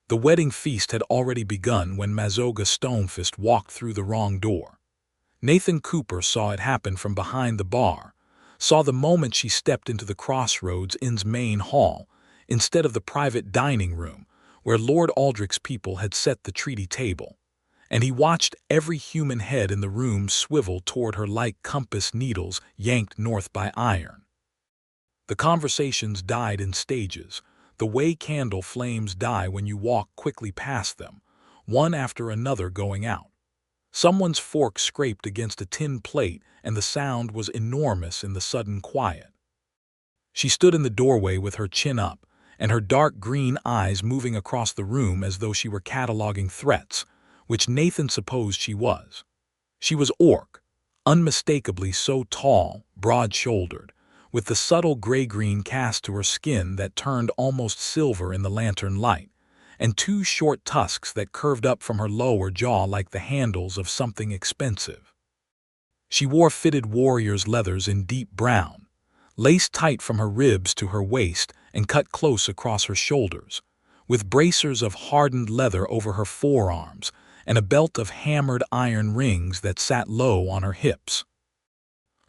The wedding feast had already begun when Mazoga Stonefist walked through the wrong door. Nathan Cooper saw it happen from behind the bar, saw the moment she stepped into the Crossroads Inn's main hall, instead of the private dining room, where Lord Aldrich's people had set the treaty table, and he watched every human head in the room swivel toward her like compass needles yanked north by iron. The conversations died in stages, the way candle flames die when you walk quickly past them, one after another going out. Someone's fork scraped against a tin plate, and the sound was enormous in the sudden quiet. She stood in the doorway with her chin up, and her dark green eyes moving across the room as though she were cataloging threats, which Nathan supposed she was. She was orc, unmistakably so tall, broad-shouldered, with the subtle gray-green cast to her skin that turned almost silver in the lantern light, and two short tusks that curved up from her lower jaw like the handles of something expensive. She wore fitted warrior's leathers in deep brown, laced tight from her ribs to her waist and cut close across her shoulders, with bracers of hardened leather over her forearms and a belt of hammered iron rings that sat low on her hips.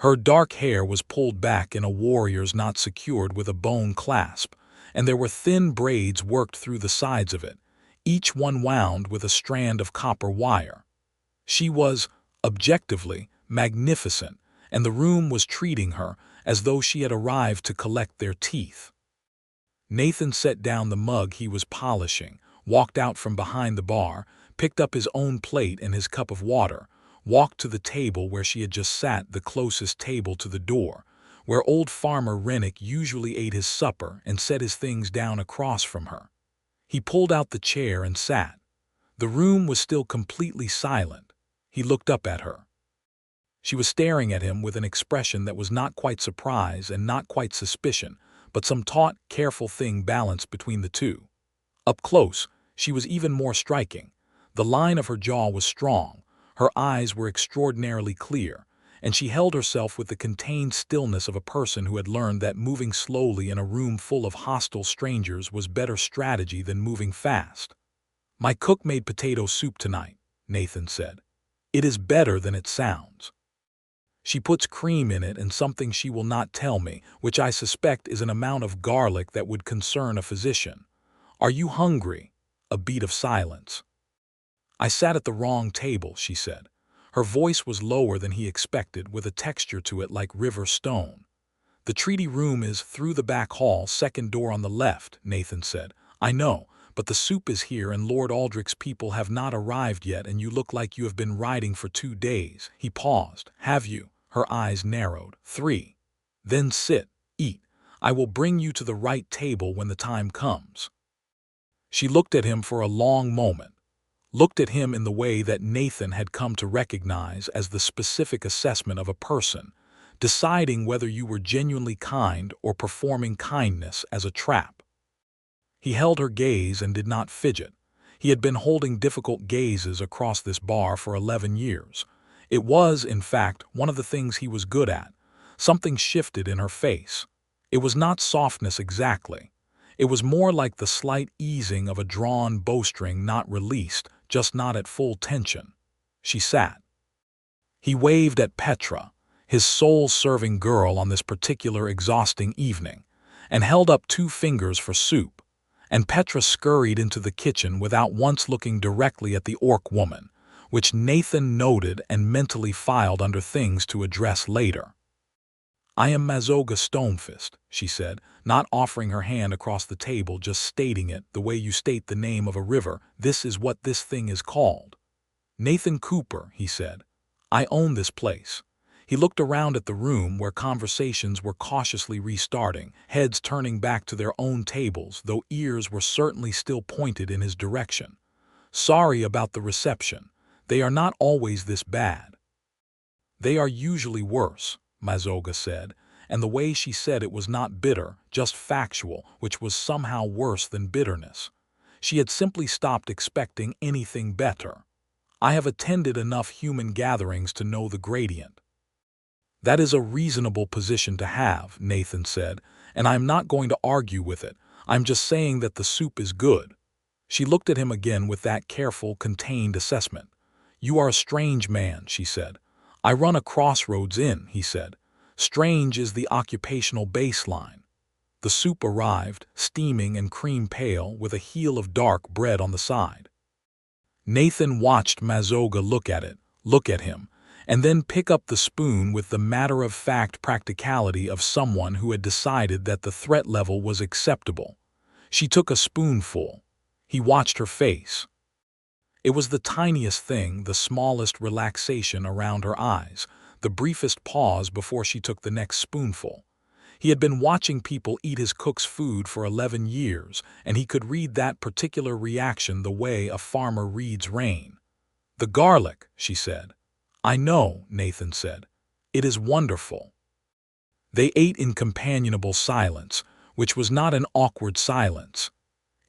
Her dark hair was pulled back in a warrior's knot secured with a bone clasp, and there were thin braids worked through the sides of it, each one wound with a strand of copper wire. She was, objectively, magnificent, and the room was treating her as though she had arrived to collect their teeth. Nathan set down the mug he was polishing, walked out from behind the bar, picked up his own plate and his cup of water, walked to the table where she had just sat, the closest table to the door, where old Farmer Rennick usually ate his supper, and set his things down across from her. He pulled out the chair and sat. The room was still completely silent. He looked up at her. She was staring at him with an expression that was not quite surprise and not quite suspicion, but some taut, careful thing balanced between the two. Up close, she was even more striking. The line of her jaw was strong, her eyes were extraordinarily clear, and she held herself with the contained stillness of a person who had learned that moving slowly in a room full of hostile strangers was better strategy than moving fast. "My cook made potato soup tonight," Nathan said. "It is better than it sounds. She puts cream in it and something she will not tell me, which I suspect is an amount of garlic that would concern a physician. Are you hungry?" A beat of silence. "I sat at the wrong table," she said. Her voice was lower than he expected, with a texture to it like river stone. "The treaty room is through the back hall, second door on the left," Nathan said. "I know, but the soup is here and Lord Aldrich's people have not arrived yet, and you look like you have been riding for 2 days. He paused. "Have you?" Her eyes narrowed. "3. Then sit, eat. I will bring you to the right table when the time comes." She looked at him for a long moment, looked at him in the way that Nathan had come to recognize as the specific assessment of a person, deciding whether you were genuinely kind or performing kindness as a trap. He held her gaze and did not fidget. He had been holding difficult gazes across this bar for 11 years. It was, in fact, one of the things he was good at. Something shifted in her face. It was not softness exactly. It was more like the slight easing of a drawn bowstring not released, just not at full tension. She sat. He waved at Petra, his soul-serving girl on this particular exhausting evening, and held up 2 fingers for soup, and Petra scurried into the kitchen without once looking directly at the orc woman, which Nathan noted and mentally filed under things to address later. "I am Mazoga Stonefist," she said, not offering her hand across the table, just stating it the way you state the name of a river. "This is what this thing is called." "Nathan Cooper," he said. "I own this place." He looked around at the room where conversations were cautiously restarting, heads turning back to their own tables, though ears were certainly still pointed in his direction. "Sorry about the reception. They are not always this bad." "They are usually worse," Mazoga said, and the way she said it was not bitter, just factual, which was somehow worse than bitterness. She had simply stopped expecting anything better. "I have attended enough human gatherings to know the gradient." "That is a reasonable position to have," Nathan said, "and I am not going to argue with it. I'm just saying that the soup is good." She looked at him again with that careful, contained assessment. "You are a strange man," she said. "I run a crossroads inn," he said. "Strange is the occupational baseline." The soup arrived, steaming and cream pale, with a heel of dark bread on the side. Nathan watched Mazoga look at him, and then pick up the spoon with the matter-of-fact practicality of someone who had decided that the threat level was acceptable. She took a spoonful. He watched her face. It was the tiniest thing, the smallest relaxation around her eyes, the briefest pause before she took the next spoonful. He had been watching people eat his cook's food for 11 years, and he could read that particular reaction the way a farmer reads rain. "The garlic," she said. "I know," Nathan said. "It is wonderful." They ate in companionable silence, which was not an awkward silence.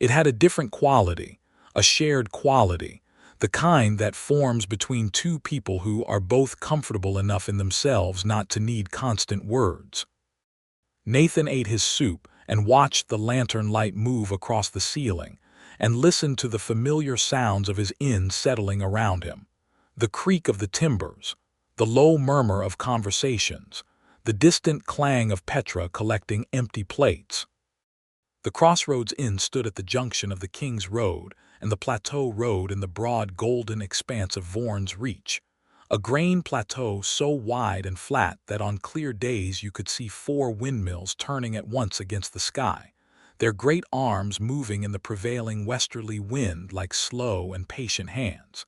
It had a different quality, a shared quality, the kind that forms between two people who are both comfortable enough in themselves not to need constant words. Nathan ate his soup and watched the lantern light move across the ceiling and listened to the familiar sounds of his inn settling around him. The creak of the timbers, the low murmur of conversations, the distant clang of Petra collecting empty plates. The Crossroads Inn stood at the junction of the King's Road and the Plateau Road in the broad golden expanse of Vaughan's Reach, a grain plateau so wide and flat that on clear days you could see 4 windmills turning at once against the sky, their great arms moving in the prevailing westerly wind like slow and patient hands.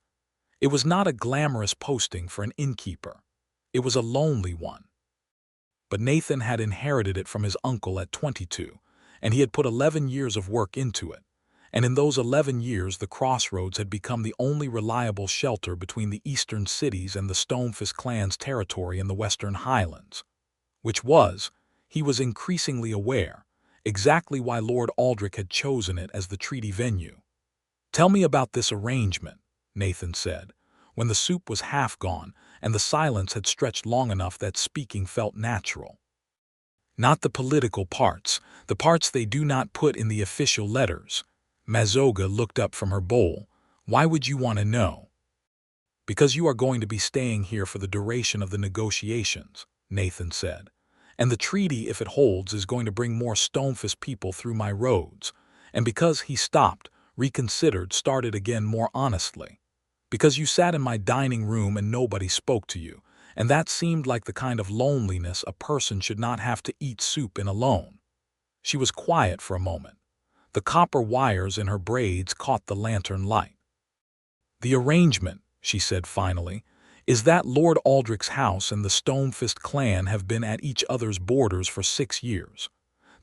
It was not a glamorous posting for an innkeeper. It was a lonely one. But Nathan had inherited it from his uncle at 22, and he had put 11 years of work into it. And in those 11 years the Crossroads had become the only reliable shelter between the eastern cities and the Stonefist clan's territory in the western highlands. Which was, he was increasingly aware, exactly why Lord Aldrich had chosen it as the treaty venue. "Tell me about this arrangement," Nathan said, when the soup was half gone and the silence had stretched long enough that speaking felt natural. "Not the political parts, the parts they do not put in the official letters." Mazoga looked up from her bowl. "Why would you want to know?" "Because you are going to be staying here for the duration of the negotiations," Nathan said. "And the treaty, if it holds, is going to bring more Stonefist people through my roads. And because," he stopped, reconsidered, started again more honestly, "because you sat in my dining room and nobody spoke to you, and that seemed like the kind of loneliness a person should not have to eat soup in alone." She was quiet for a moment. The copper wires in her braids caught the lantern light. "The arrangement," she said finally, "is that Lord Aldrich's house and the Stonefist clan have been at each other's borders for 6 years.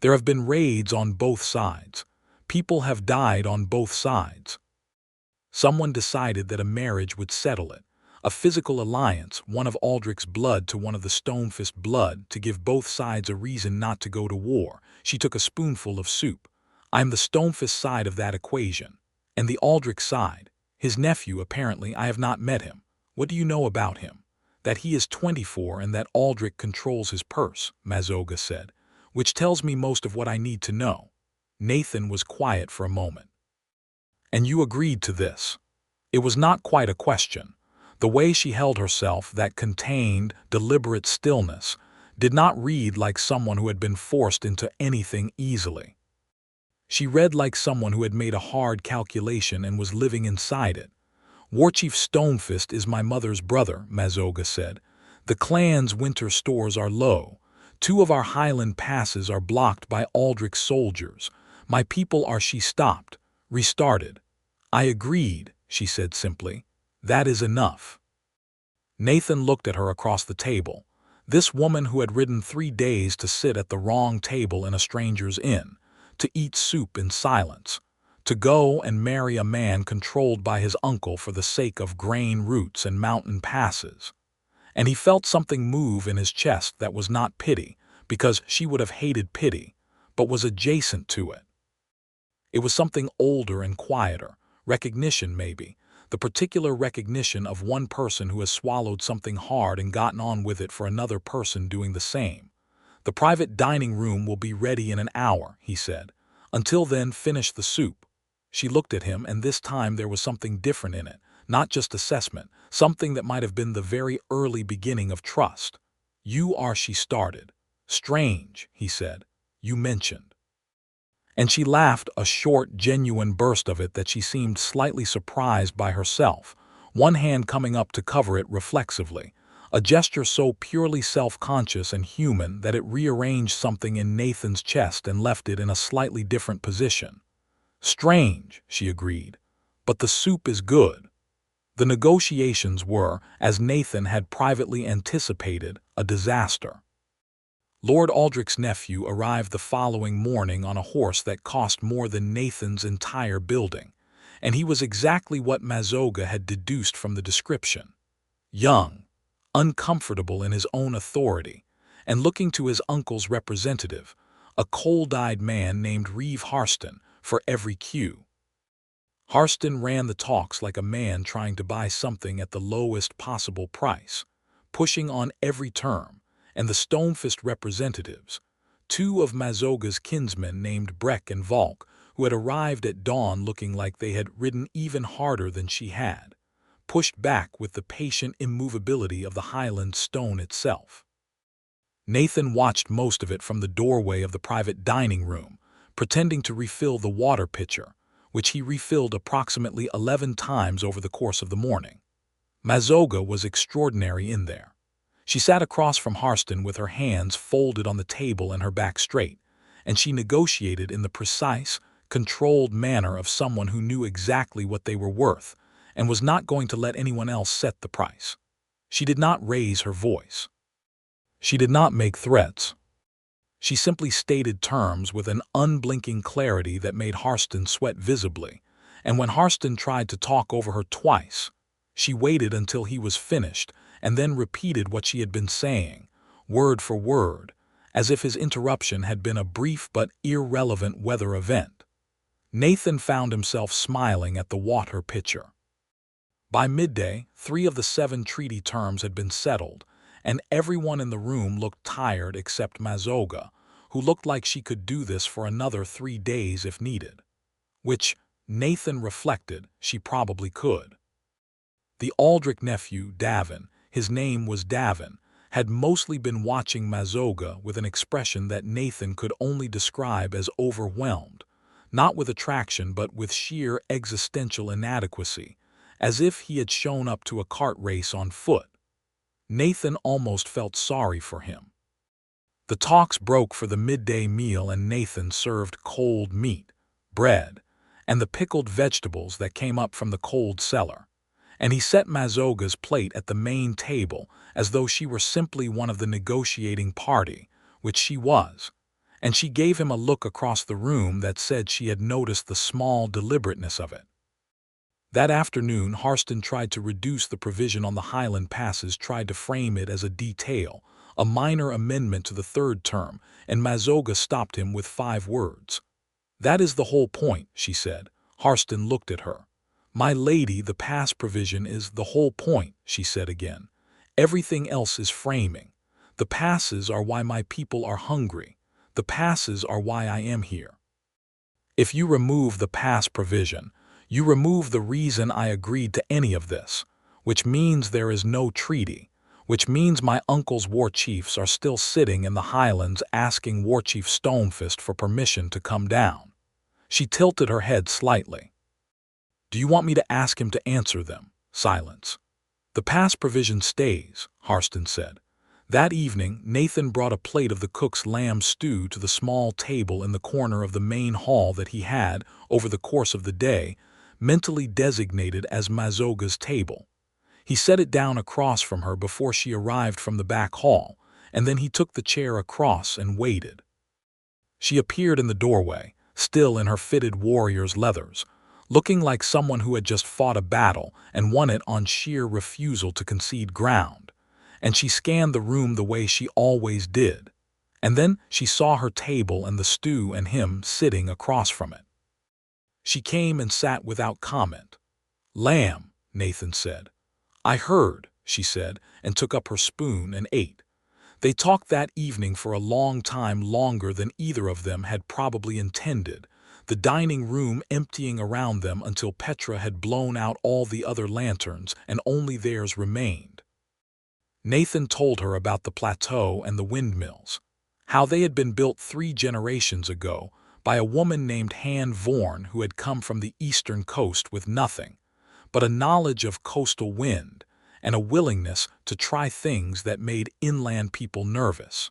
There have been raids on both sides. People have died on both sides. Someone decided that a marriage would settle it, a physical alliance, one of Aldrich's blood to one of the Stonefist blood, to give both sides a reason not to go to war." She took a spoonful of soup. "I'm the Stonefist side of that equation. And the Aldrich side. His nephew, apparently. I have not met him. What do you know about him?" "That he is 24 and that Aldrich controls his purse," Mazoga said, "which tells me most of what I need to know." Nathan was quiet for a moment. "And you agreed to this?" It was not quite a question. The way she held herself, that contained, deliberate stillness, did not read like someone who had been forced into anything easily. She read like someone who had made a hard calculation and was living inside it. "Warchief Stonefist is my mother's brother," Mazoga said. "The clan's winter stores are low. 2 of our highland passes are blocked by Aldrich's soldiers. My people are—" She stopped, restarted. "I agreed," she said simply. "That is enough." Nathan looked at her across the table. This woman who had ridden 3 days to sit at the wrong table in a stranger's inn, to eat soup in silence, to go and marry a man controlled by his uncle for the sake of grain routes and mountain passes. And he felt something move in his chest that was not pity, because she would have hated pity, but was adjacent to it. It was something older and quieter, recognition maybe, the particular recognition of one person who has swallowed something hard and gotten on with it for another person doing the same. "The private dining room will be ready in an hour," he said. "Until then, finish the soup." She looked at him, and this time there was something different in it, not just assessment, something that might have been the very early beginning of trust. "You are," she started. "Strange," he said. "You mentioned." And she laughed, a short, genuine burst of it that she seemed slightly surprised by herself, one hand coming up to cover it reflexively, a gesture so purely self-conscious and human that it rearranged something in Nathan's chest and left it in a slightly different position. "Strange," she agreed, "but the soup is good." The negotiations were, as Nathan had privately anticipated, a disaster. Lord Aldrich's nephew arrived the following morning on a horse that cost more than Nathan's entire building, and he was exactly what Mazoga had deduced from the description. Young, uncomfortable in his own authority, and looking to his uncle's representative, a cold-eyed man named Reeve Harston, for every cue. Harston ran the talks like a man trying to buy something at the lowest possible price, pushing on every term, and the Stonefist representatives, two of Mazoga's kinsmen named Breck and Valk, who had arrived at dawn looking like they had ridden even harder than she had, pushed back with the patient immovability of the highland stone itself. Nathan watched most of it from the doorway of the private dining room, pretending to refill the water pitcher, which he refilled approximately 11 times over the course of the morning. Mazoga was extraordinary in there. She sat across from Harston with her hands folded on the table and her back straight, and she negotiated in the precise, controlled manner of someone who knew exactly what they were worth and was not going to let anyone else set the price. She did not raise her voice. She did not make threats. She simply stated terms with an unblinking clarity that made Harston sweat visibly, and when Harston tried to talk over her twice, she waited until he was finished and then repeated what she had been saying, word for word, as if his interruption had been a brief but irrelevant weather event. Nathan found himself smiling at the water pitcher. By midday, 3 of the 7 treaty terms had been settled, and everyone in the room looked tired except Mazoga, who looked like she could do this for another 3 days if needed. Which, Nathan reflected, she probably could. The Aldrich nephew, Davin, his name was Davin, had mostly been watching Mazoga with an expression that Nathan could only describe as overwhelmed, not with attraction but with sheer existential inadequacy, as if he had shown up to a cart race on foot. Nathan almost felt sorry for him. The talks broke for the midday meal, and Nathan served cold meat, bread, and the pickled vegetables that came up from the cold cellar, and he set Mazoga's plate at the main table as though she were simply one of the negotiating party, which she was, and she gave him a look across the room that said she had noticed the small deliberateness of it. That afternoon, Harston tried to reduce the provision on the Highland passes, tried to frame it as a detail, a minor amendment to the 3rd term, and Mazoga stopped him with 5 words. "That is the whole point," she said. Harston looked at her. "My lady, the pass provision is the whole point," she said again. "Everything else is framing. The passes are why my people are hungry. The passes are why I am here. If you remove the pass provision, you remove the reason I agreed to any of this, which means there is no treaty, which means my uncle's war chiefs are still sitting in the Highlands asking War Chief Stonefist for permission to come down." She tilted her head slightly. "Do you want me to ask him to answer them?" Silence. "The pass provision stays," Harston said. That evening, Nathan brought a plate of the cook's lamb stew to the small table in the corner of the main hall that he had, over the course of the day, mentally designated as Mazoga's table. He set it down across from her before she arrived from the back hall, and then he took the chair across and waited. She appeared in the doorway, still in her fitted warrior's leathers, looking like someone who had just fought a battle and won it on sheer refusal to concede ground, and she scanned the room the way she always did, and then she saw her table and the stew and him sitting across from it. She came and sat without comment. "Lamb," Nathan said. "I heard," she said, and took up her spoon and ate. They talked that evening for a long time, longer than either of them had probably intended, the dining room emptying around them until Petra had blown out all the other lanterns and only theirs remained. Nathan told her about the plateau and the windmills, how they had been built 3 generations ago by a woman named Han Vorn who had come from the eastern coast with nothing but a knowledge of coastal wind and a willingness to try things that made inland people nervous.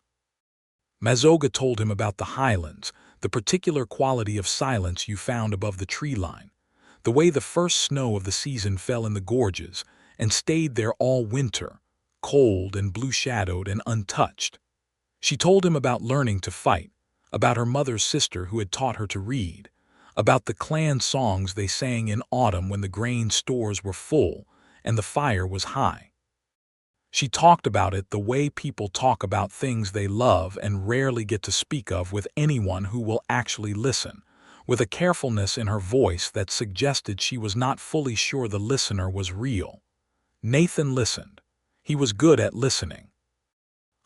Mazoga told him about the highlands, the particular quality of silence you found above the tree line, the way the first snow of the season fell in the gorges and stayed there all winter, cold and blue-shadowed and untouched. She told him about learning to fight, about her mother's sister who had taught her to read, about the clan songs they sang in autumn when the grain stores were full and the fire was high. She talked about it the way people talk about things they love and rarely get to speak of with anyone who will actually listen, with a carefulness in her voice that suggested she was not fully sure the listener was real. Nathan listened. He was good at listening.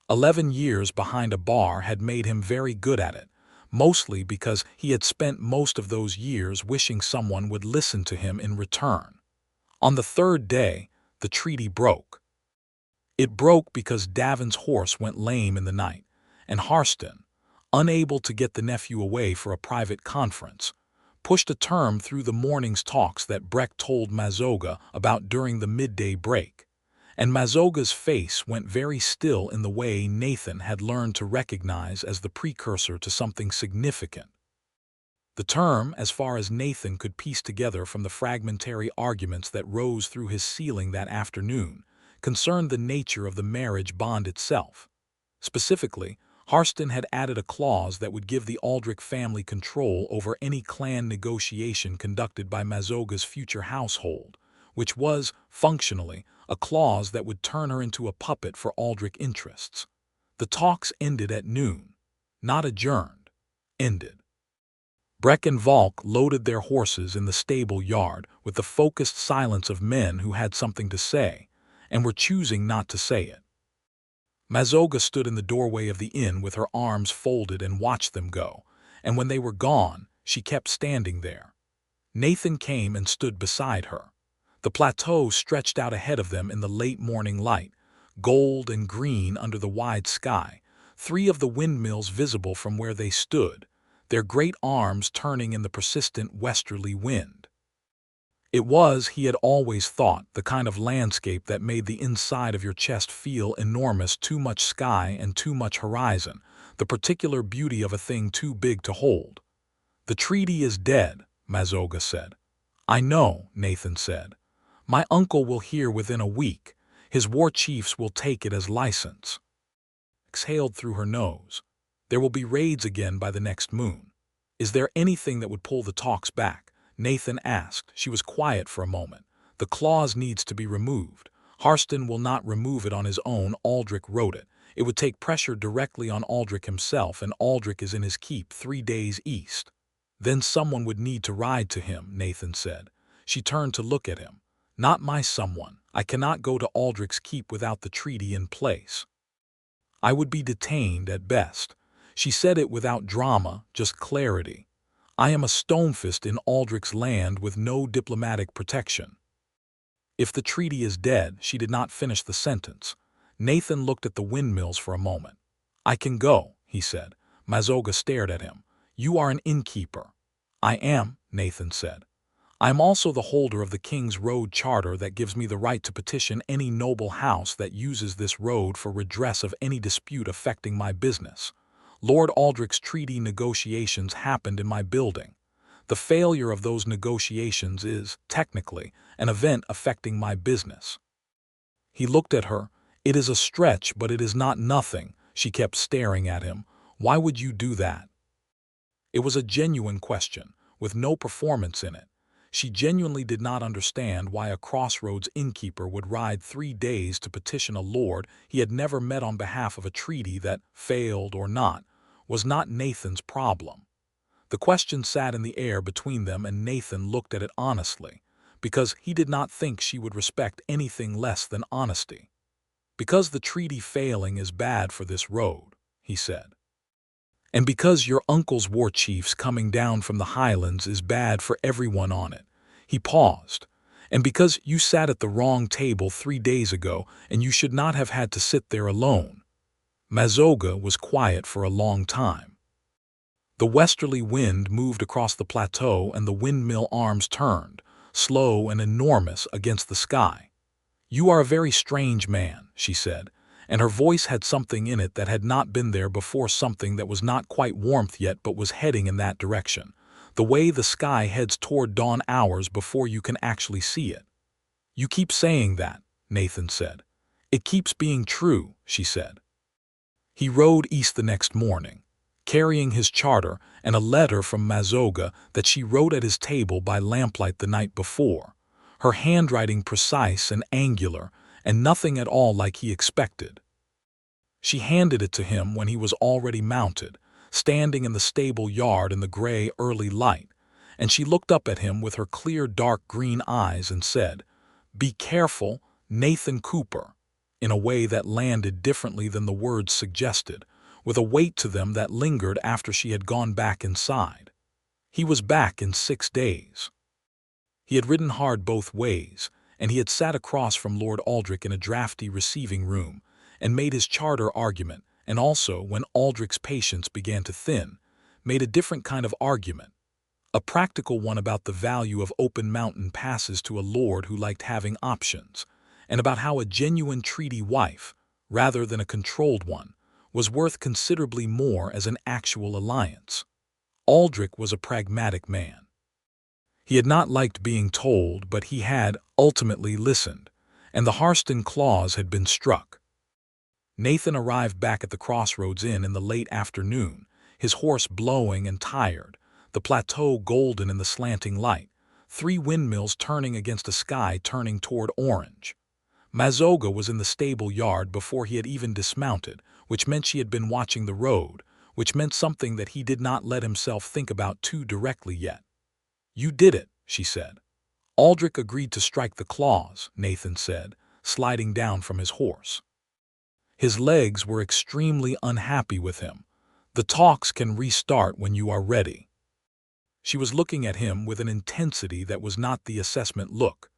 11 years behind a bar had made him very good at it, mostly because he had spent most of those years wishing someone would listen to him in return. On the 3rd day, the treaty broke. It broke because Davin's horse went lame in the night, and Harston, unable to get the nephew away for a private conference, pushed a term through the morning's talks that Breck told Mazoga about during the midday break, and Mazoga's face went very still in the way Nathan had learned to recognize as the precursor to something significant. The term, as far as Nathan could piece together from the fragmentary arguments that rose through his ceiling that afternoon, concerned the nature of the marriage bond itself. Specifically, Harston had added a clause that would give the Aldrich family control over any clan negotiation conducted by Mazoga's future household, which was, functionally, a clause that would turn her into a puppet for Aldrich interests. The talks ended at noon. Not adjourned. Ended. Breck and Valk loaded their horses in the stable yard with the focused silence of men who had something to say, and were choosing not to say it. Mazoga stood in the doorway of the inn with her arms folded and watched them go, and when they were gone, she kept standing there. Nathan came and stood beside her. The plateau stretched out ahead of them in the late morning light, gold and green under the wide sky, 3 of the windmills visible from where they stood, their great arms turning in the persistent westerly wind. It was, he had always thought, the kind of landscape that made the inside of your chest feel enormous, too much sky and too much horizon, the particular beauty of a thing too big to hold. "The treaty is dead," Mazoga said. "I know," Nathan said. "My uncle will hear within a week. His war chiefs will take it as license." Exhaled through her nose. "There will be raids again by the next moon. Is there anything that would pull the talks back?" Nathan asked. She was quiet for a moment. "The clause needs to be removed. Harston will not remove it on his own. Aldrich wrote it. It would take pressure directly on Aldrich himself, and Aldrich is in his keep 3 days east." "Then someone would need to ride to him," Nathan said. She turned to look at him. "Not my someone. I cannot go to Aldrich's keep without the treaty in place. I would be detained at best." She said it without drama, just clarity. "I am a Stonefist in Aldrich's land with no diplomatic protection." "If the treaty is dead," she did not finish the sentence. Nathan looked at the windmills for a moment. "I can go," he said. Mazoga stared at him. "You are an innkeeper." "I am," Nathan said. "I am also the holder of the King's Road Charter that gives me the right to petition any noble house that uses this road for redress of any dispute affecting my business. Lord Aldrich's treaty negotiations happened in my building. The failure of those negotiations is, technically, an event affecting my business." He looked at her. "It is a stretch, but it is not nothing." She kept staring at him. "Why would you do that?" It was a genuine question, with no performance in it. She genuinely did not understand why a crossroads innkeeper would ride 3 days to petition a lord he had never met on behalf of a treaty that, failed or not, was not Nathan's problem. The question sat in the air between them, and Nathan looked at it honestly, because he did not think she would respect anything less than honesty. "Because the treaty failing is bad for this road," he said. And because your uncle's war chiefs coming down from the highlands is bad for everyone on it. He paused. And because you sat at the wrong table 3 days ago and you should not have had to sit there alone. Mazoga was quiet for a long time. The westerly wind moved across the plateau and the windmill arms turned, slow and enormous against the sky. You are a very strange man, she said, and her voice had something in it that had not been there before, something that was not quite warmth yet but was heading in that direction, the way the sky heads toward dawn hours before you can actually see it. You keep saying that, Nathan said. It keeps being true, she said. He rode east the next morning, carrying his charter and a letter from Mazoga that she wrote at his table by lamplight the night before, her handwriting precise and angular and nothing at all like he expected. She handed it to him when he was already mounted, standing in the stable yard in the gray early light, and she looked up at him with her clear dark green eyes and said, "Be careful, Nathan Cooper," in a way that landed differently than the words suggested, with a weight to them that lingered after she had gone back inside. He was back in 6 days. He had ridden hard both ways, and he had sat across from Lord Aldrich in a drafty receiving room, and made his charter argument, and also, when Aldrich's patience began to thin, made a different kind of argument, a practical one about the value of open mountain passes to a lord who liked having options, and about how a genuine treaty wife, rather than a controlled one, was worth considerably more as an actual alliance. Aldrich was a pragmatic man. He had not liked being told, but he had ultimately listened, and the Harston clause had been struck. Nathan arrived back at the Crossroads Inn in the late afternoon, his horse blowing and tired, the plateau golden in the slanting light, 3 windmills turning against a sky turning toward orange. Mazoga was in the stable yard before he had even dismounted, which meant she had been watching the road, which meant something that he did not let himself think about too directly yet. "You did it," she said. "Aldrich agreed to strike the clause," Nathan said, sliding down from his horse. His legs were extremely unhappy with him. "The talks can restart when you are ready." She was looking at him with an intensity that was not the assessment look.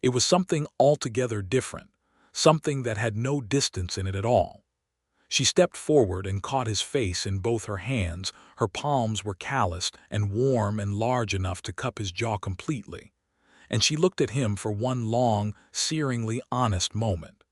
It was something altogether different, something that had no distance in it at all. She stepped forward and caught his face in both her hands. Her palms were calloused and warm and large enough to cup his jaw completely, and she looked at him for one long, searingly honest moment.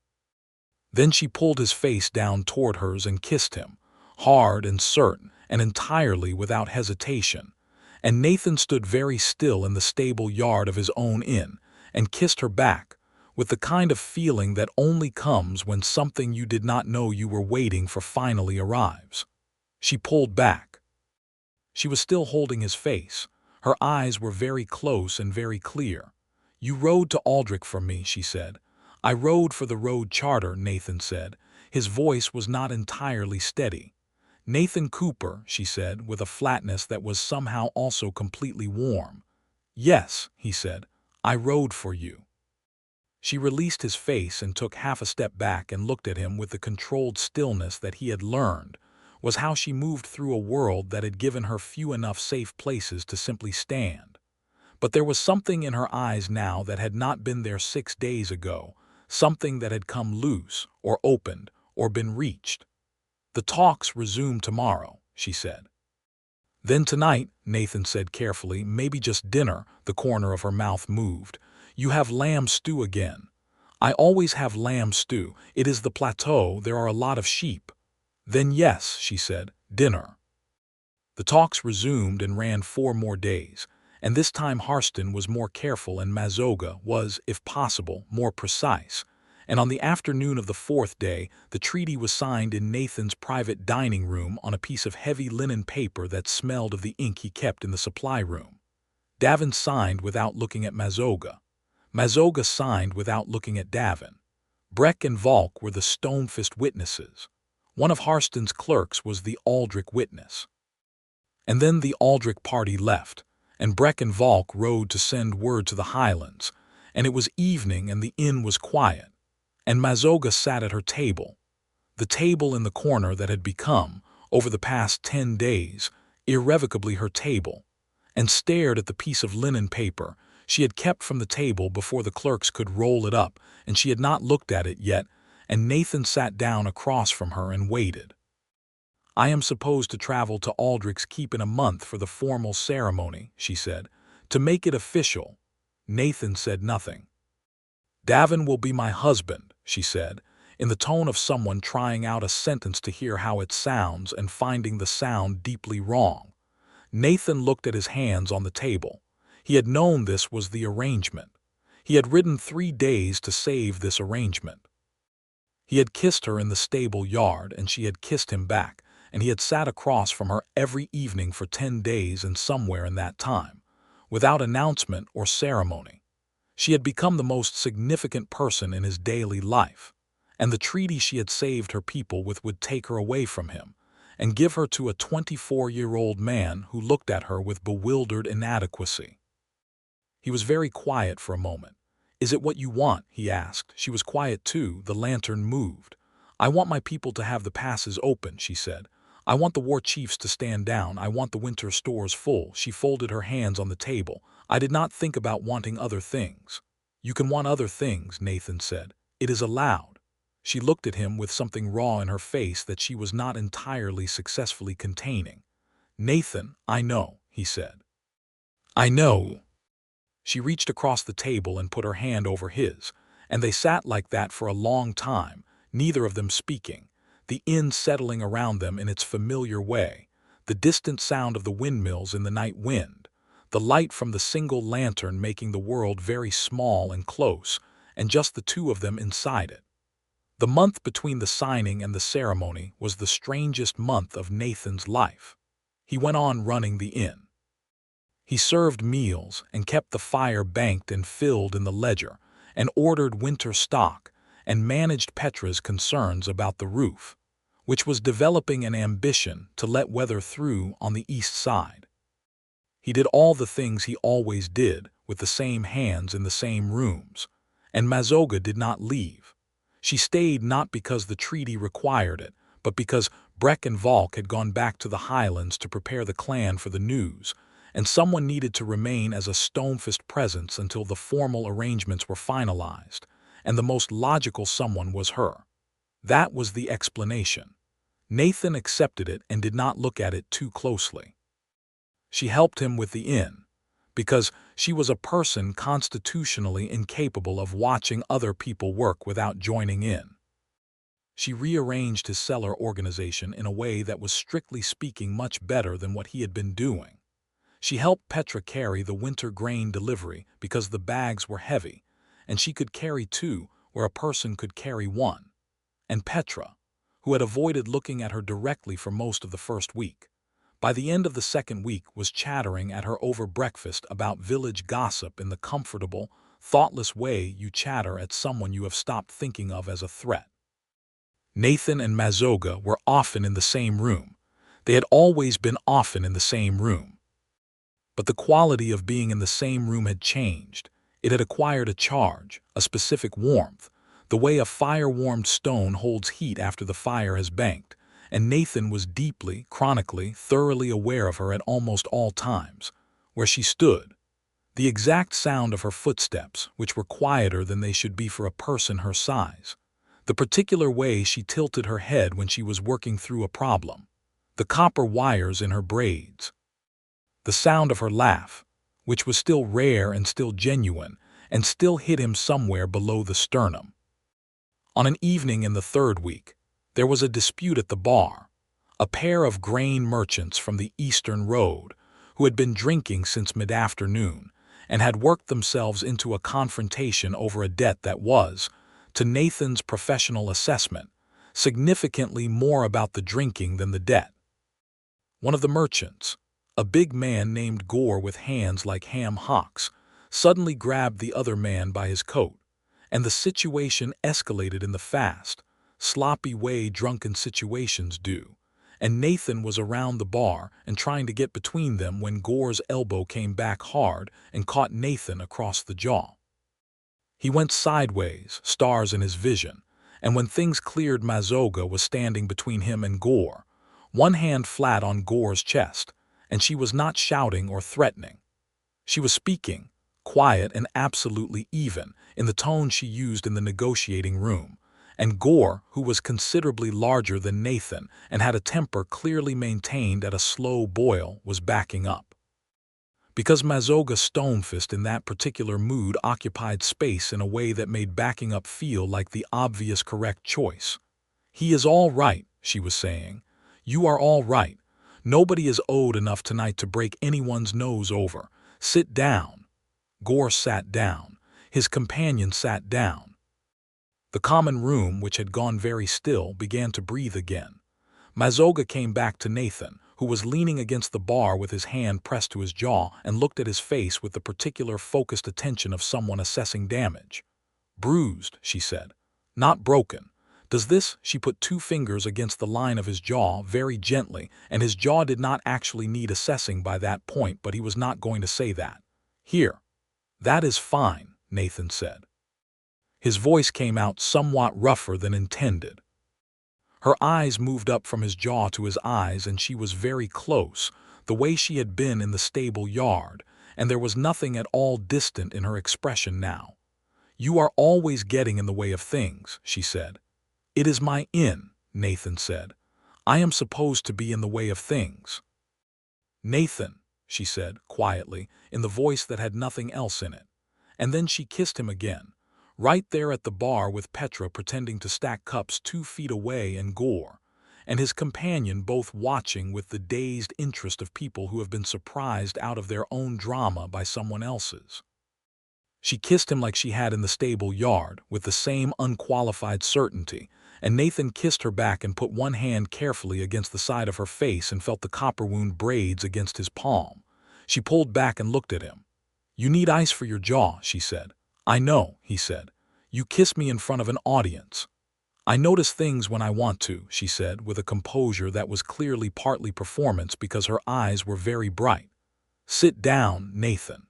Then she pulled his face down toward hers and kissed him, hard and certain and entirely without hesitation, and Nathan stood very still in the stable yard of his own inn and kissed her back, with the kind of feeling that only comes when something you did not know you were waiting for finally arrives. She pulled back. She was still holding his face. Her eyes were very close and very clear. "You rode to Aldrich for me," she said. "I rode for the road charter," Nathan said. His voice was not entirely steady. "Nathan Cooper," she said, with a flatness that was somehow also completely warm. "Yes," he said, "I rode for you." She released his face and took half a step back and looked at him with the controlled stillness that he had learned was how she moved through a world that had given her few enough safe places to simply stand. But there was something in her eyes now that had not been there 6 days ago, something that had come loose or opened or been reached. "The talks resume tomorrow," she said. "Then tonight," Nathan said carefully, "maybe just dinner." The corner of her mouth moved. "You have lamb stew again." "I always have lamb stew. It is the plateau. There are a lot of sheep." "Then yes," she said, "dinner." The talks resumed and ran 4 more days, and this time Harston was more careful and Mazoga was, if possible, more precise, and on the afternoon of the 4th day the treaty was signed in Nathan's private dining room on a piece of heavy linen paper that smelled of the ink he kept in the supply room. Davin signed without looking at Mazoga. Mazoga signed without looking at Davin. Breck and Valk were the Stonefist witnesses. One of Harston's clerks was the Aldrich witness. And then the Aldrich party left, and Breck and Valk rode to send word to the highlands, and it was evening and the inn was quiet, and Mazoga sat at her table, the table in the corner that had become, over the past 10 days, irrevocably her table, and stared at the piece of linen paper she had kept from the table before the clerks could roll it up, and she had not looked at it yet, and Nathan sat down across from her and waited. "I am supposed to travel to Aldrich's Keep in a month for the formal ceremony," she said. "To make it official." Nathan said nothing. "Davin will be my husband," she said, in the tone of someone trying out a sentence to hear how it sounds and finding the sound deeply wrong. Nathan looked at his hands on the table. He had known this was the arrangement. He had ridden 3 days to save this arrangement. He had kissed her in the stable yard, and she had kissed him back, and he had sat across from her every evening for 10 days, and somewhere in that time, without announcement or ceremony, she had become the most significant person in his daily life, and the treaty she had saved her people with would take her away from him and give her to a 24-year-old man who looked at her with bewildered inadequacy. He was very quiet for a moment. "Is it what you want?" he asked. She was quiet too. The lantern moved. "I want my people to have the passes open," she said. "I want the war chiefs to stand down. I want the winter stores full." She folded her hands on the table. "I did not think about wanting other things." "You can want other things," Nathan said. "It is allowed." She looked at him with something raw in her face that she was not entirely successfully containing. "Nathan, I know," he said. "I know." She reached across the table and put her hand over his, and they sat like that for a long time, neither of them speaking, the inn settling around them in its familiar way, the distant sound of the windmills in the night wind, the light from the single lantern making the world very small and close, and just the two of them inside it. The month between the signing and the ceremony was the strangest month of Nathan's life. He went on running the inn. He served meals and kept the fire banked and filled in the ledger, and ordered winter stock, and managed Petra's concerns about the roof, which was developing an ambition to let weather through on the east side. He did all the things he always did, with the same hands in the same rooms, and Mazoga did not leave. She stayed not because the treaty required it, but because Breck and Valk had gone back to the highlands to prepare the clan for the news, and someone needed to remain as a Stonefist presence until the formal arrangements were finalized, and the most logical someone was her. That was the explanation. Nathan accepted it and did not look at it too closely. She helped him with the inn, because she was a person constitutionally incapable of watching other people work without joining in. She rearranged his cellar organization in a way that was strictly speaking much better than what he had been doing. She helped Petra carry the winter grain delivery because the bags were heavy, and she could carry 2 where a person could carry 1. And Petra, who had avoided looking at her directly for most of the first week, by the end of the second week was chattering at her over breakfast about village gossip in the comfortable, thoughtless way you chatter at someone you have stopped thinking of as a threat. Nathan and Mazoga were often in the same room. They had always been often in the same room. But the quality of being in the same room had changed. It had acquired a charge, a specific warmth, the way a fire-warmed stone holds heat after the fire has banked, and Nathan was deeply, chronically, thoroughly aware of her at almost all times, where she stood. The exact sound of her footsteps, which were quieter than they should be for a person her size. The particular way she tilted her head when she was working through a problem. The copper wires in her braids. The sound of her laugh, which was still rare and still genuine, and still hit him somewhere below the sternum. On an evening in the 3rd week, there was a dispute at the bar. A pair of grain merchants from the Eastern Road, who had been drinking since mid-afternoon, and had worked themselves into a confrontation over a debt that was, to Nathan's professional assessment, significantly more about the drinking than the debt. One of the merchants, a big man named Gore with hands like ham hocks, suddenly grabbed the other man by his coat, and the situation escalated in the fast, sloppy way drunken situations do, and Nathan was around the bar and trying to get between them when Gore's elbow came back hard and caught Nathan across the jaw. He went sideways, stars in his vision, and when things cleared, Mazoga was standing between him and Gore, one hand flat on Gore's chest, and she was not shouting or threatening. She was speaking, quiet and absolutely even, in the tone she used in the negotiating room, and Gore, who was considerably larger than Nathan and had a temper clearly maintained at a slow boil, was backing up. Because Mazoga Stonefist in that particular mood occupied space in a way that made backing up feel like the obvious correct choice. "He is all right," she was saying. "You are all right. Nobody is owed enough tonight to break anyone's nose over. Sit down." Gore sat down. His companion sat down. The common room, which had gone very still, began to breathe again. Mazoga came back to Nathan, who was leaning against the bar with his hand pressed to his jaw, and looked at his face with the particular focused attention of someone assessing damage. "Bruised," she said. "Not broken. Does this?" She put 2 fingers against the line of his jaw very gently, and his jaw did not actually need assessing by that point, but he was not going to say that. "Here." "That is fine," Nathan said. His voice came out somewhat rougher than intended. Her eyes moved up from his jaw to his eyes, and she was very close, the way she had been in the stable yard, and there was nothing at all distant in her expression now. "You are always getting in the way of things," she said. "It is my inn," Nathan said. "I am supposed to be in the way of things." "Nathan," she said, quietly, in the voice that had nothing else in it. And then she kissed him again, right there at the bar with Petra pretending to stack cups 2 feet away and Gore and his companion both watching with the dazed interest of people who have been surprised out of their own drama by someone else's. She kissed him like she had in the stable yard, with the same unqualified certainty, and Nathan kissed her back and put one hand carefully against the side of her face and felt the copper wound braids against his palm. She pulled back and looked at him. "You need ice for your jaw," she said. "I know," he said. "You kiss me in front of an audience." "I notice things when I want to," she said, with a composure that was clearly partly performance because her eyes were very bright. "Sit down, Nathan."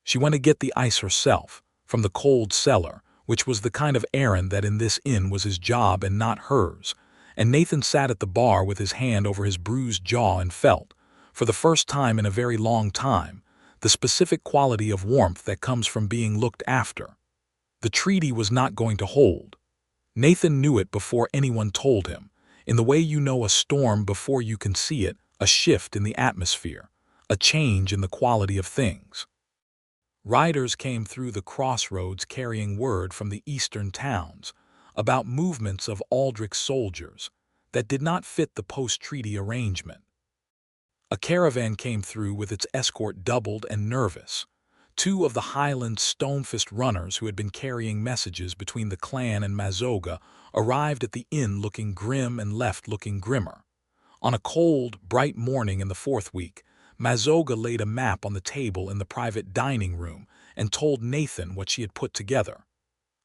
She went to get the ice herself, from the cold cellar, which was the kind of errand that in this inn was his job and not hers, and Nathan sat at the bar with his hand over his bruised jaw and felt, for the first time in a very long time, the specific quality of warmth that comes from being looked after. The treaty was not going to hold. Nathan knew it before anyone told him, in the way you know a storm before you can see it, a shift in the atmosphere, a change in the quality of things. Riders came through the crossroads carrying word from the eastern towns about movements of Aldrich's soldiers that did not fit the post-treaty arrangement. A caravan came through with its escort doubled and nervous. 2 of the highland Stonefist runners who had been carrying messages between the clan and Mazoga arrived at the inn looking grim and left looking grimmer. On a cold, bright morning in the 4th week, Mazoga laid a map on the table in the private dining room and told Nathan what she had put together.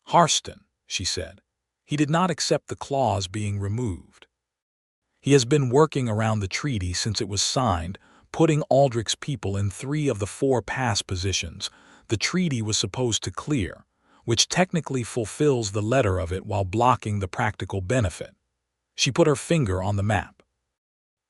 "Harston," she said. "He did not accept the clause being removed. He has been working around the treaty since it was signed, putting Aldrich's people in 3 of the 4 pass positions the treaty was supposed to clear, which technically fulfills the letter of it while blocking the practical benefit." She put her finger on the map.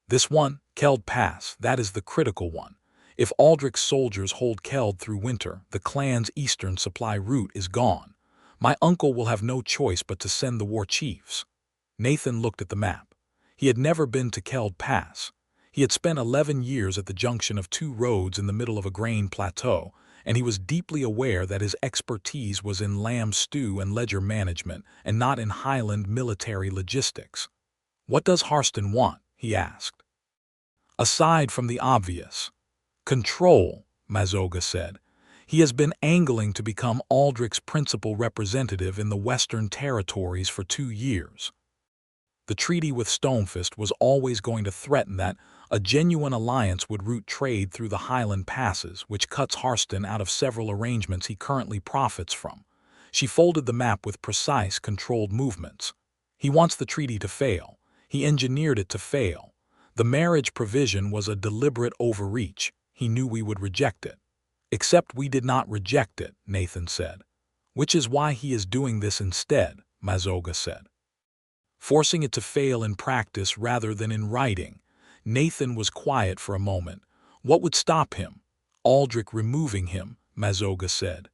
"This one, Keld Pass, that is the critical one. If Aldrich's soldiers hold Keld through winter, the clan's eastern supply route is gone. My uncle will have no choice but to send the war chiefs." Nathan looked at the map. He had never been to Keld Pass. He had spent 11 years at the junction of 2 roads in the middle of a grain plateau, and he was deeply aware that his expertise was in lamb stew and ledger management and not in highland military logistics. "What does Harston want?" he asked. "Aside from the obvious. Control," Mazoga said. "He has been angling to become Aldrich's principal representative in the Western Territories for 2 years. The treaty with Stonefist was always going to threaten that a genuine alliance would route trade through the Highland passes, which cuts Harston out of several arrangements he currently profits from." She folded the map with precise, controlled movements. "He wants the treaty to fail. He engineered it to fail. The marriage provision was a deliberate overreach. He knew we would reject it." "Except we did not reject it," Nathan said. "Which is why he is doing this instead," Mazoga said. forcing it to fail in practice rather than in writing. Nathan was quiet for a moment. What would stop him? Aldrich removing him, Mazoga said.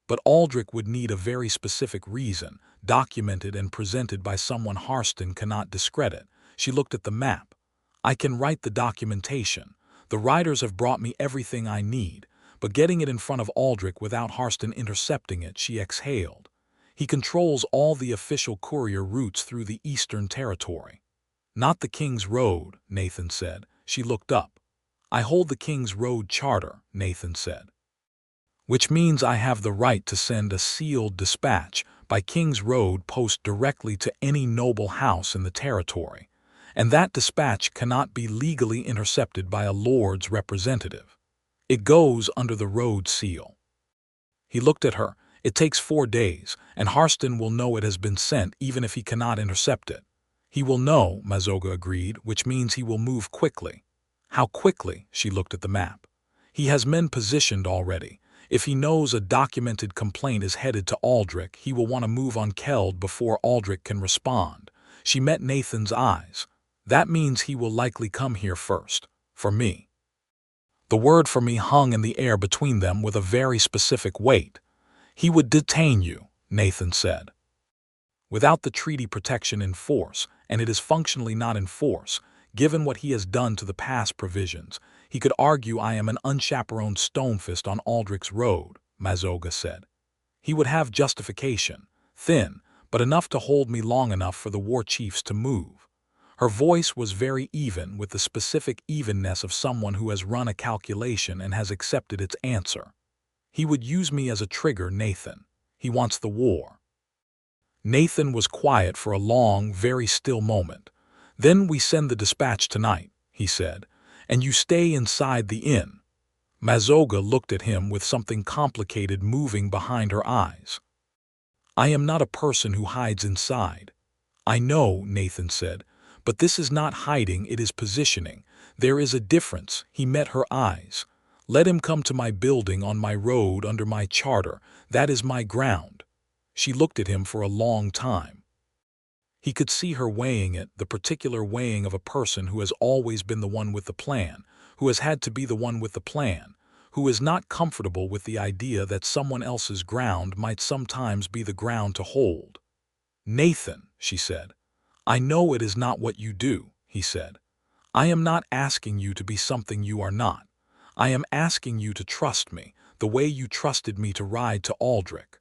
But Aldrich would need a very specific reason, documented and presented by someone Harston cannot discredit. She looked at the map. I can write the documentation. The writers have brought me everything I need, but getting it in front of Aldrich without Harston intercepting it, she exhaled. He controls all the official courier routes through the Eastern Territory. Not the King's Road, Nathan said. She looked up. I hold the King's Road Charter, Nathan said. Which means I have the right to send a sealed dispatch by King's Road post directly to any noble house in the territory, and that dispatch cannot be legally intercepted by a lord's representative. It goes under the road seal. He looked at her. It takes 4 days, and Harston will know it has been sent even if he cannot intercept it. He will know, Mazoga agreed, which means he will move quickly. How quickly? She looked at the map. He has men positioned already. If he knows a documented complaint is headed to Aldrich, he will want to move on Keld before Aldrich can respond. She met Nathan's eyes. That means he will likely come here first. For me. The word for me hung in the air between them with a very specific weight. He would detain you, Nathan said. Without the treaty protection in force, and it is functionally not in force, given what he has done to the past provisions, he could argue I am an unchaperoned Stonefist on Aldrich's road, Mazoga said. He would have justification, thin, but enough to hold me long enough for the war chiefs to move. Her voice was very even, with the specific evenness of someone who has run a calculation and has accepted its answer. He would use me as a trigger, Nathan. He wants the war. Nathan was quiet for a long, very still moment. Then we send the dispatch tonight, he said, and you stay inside the inn. Mazoga looked at him with something complicated moving behind her eyes. I am not a person who hides inside. I know, Nathan said, but this is not hiding, it is positioning. There is a difference. He met her eyes. Let him come to my building on my road under my charter. That is my ground. She looked at him for a long time. He could see her weighing it, the particular weighing of a person who has always been the one with the plan, who has had to be the one with the plan, who is not comfortable with the idea that someone else's ground might sometimes be the ground to hold. Nathan, she said. I know it is not what you do, he said. I am not asking you to be something you are not. I am asking you to trust me, the way you trusted me to ride to Aldrich.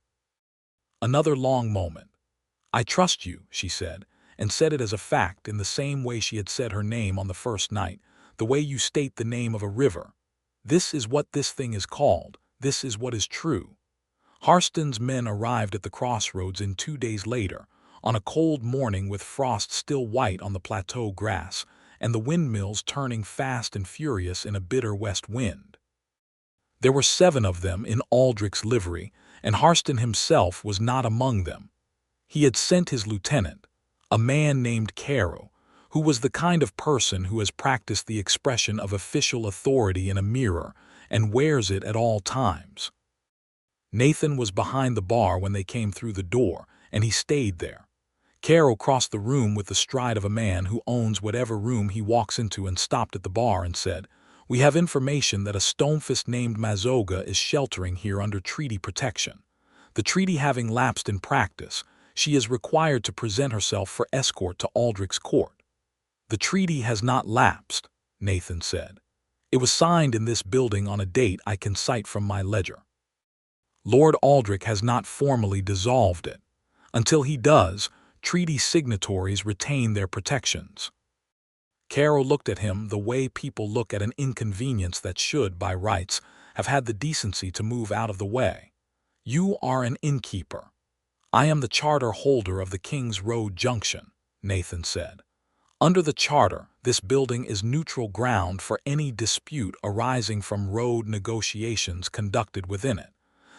Another long moment. I trust you, she said, and said it as a fact in the same way she had said her name on the first night, the way you state the name of a river. This is what this thing is called. This is what is true. Harston's men arrived at the crossroads 2 days later, on a cold morning with frost still white on the plateau grass, and the windmills turning fast and furious in a bitter west wind. There were 7 of them in Aldrich's livery, and Harston himself was not among them. He had sent his lieutenant, a man named Caro, who was the kind of person who has practiced the expression of official authority in a mirror and wears it at all times. Nathan was behind the bar when they came through the door, and he stayed there. Caro crossed the room with the stride of a man who owns whatever room he walks into and stopped at the bar and said, We have information that a Stonefist named Mazoga is sheltering here under treaty protection. The treaty having lapsed in practice, she is required to present herself for escort to Aldrich's court. The treaty has not lapsed, Nathan said. It was signed in this building on a date I can cite from my ledger. Lord Aldrich has not formally dissolved it. Until he does, treaty signatories retain their protections. Caro looked at him the way people look at an inconvenience that should, by rights, have had the decency to move out of the way. You are an innkeeper. I am the charter holder of the King's Road Junction, Nathan said. Under the charter, this building is neutral ground for any dispute arising from road negotiations conducted within it.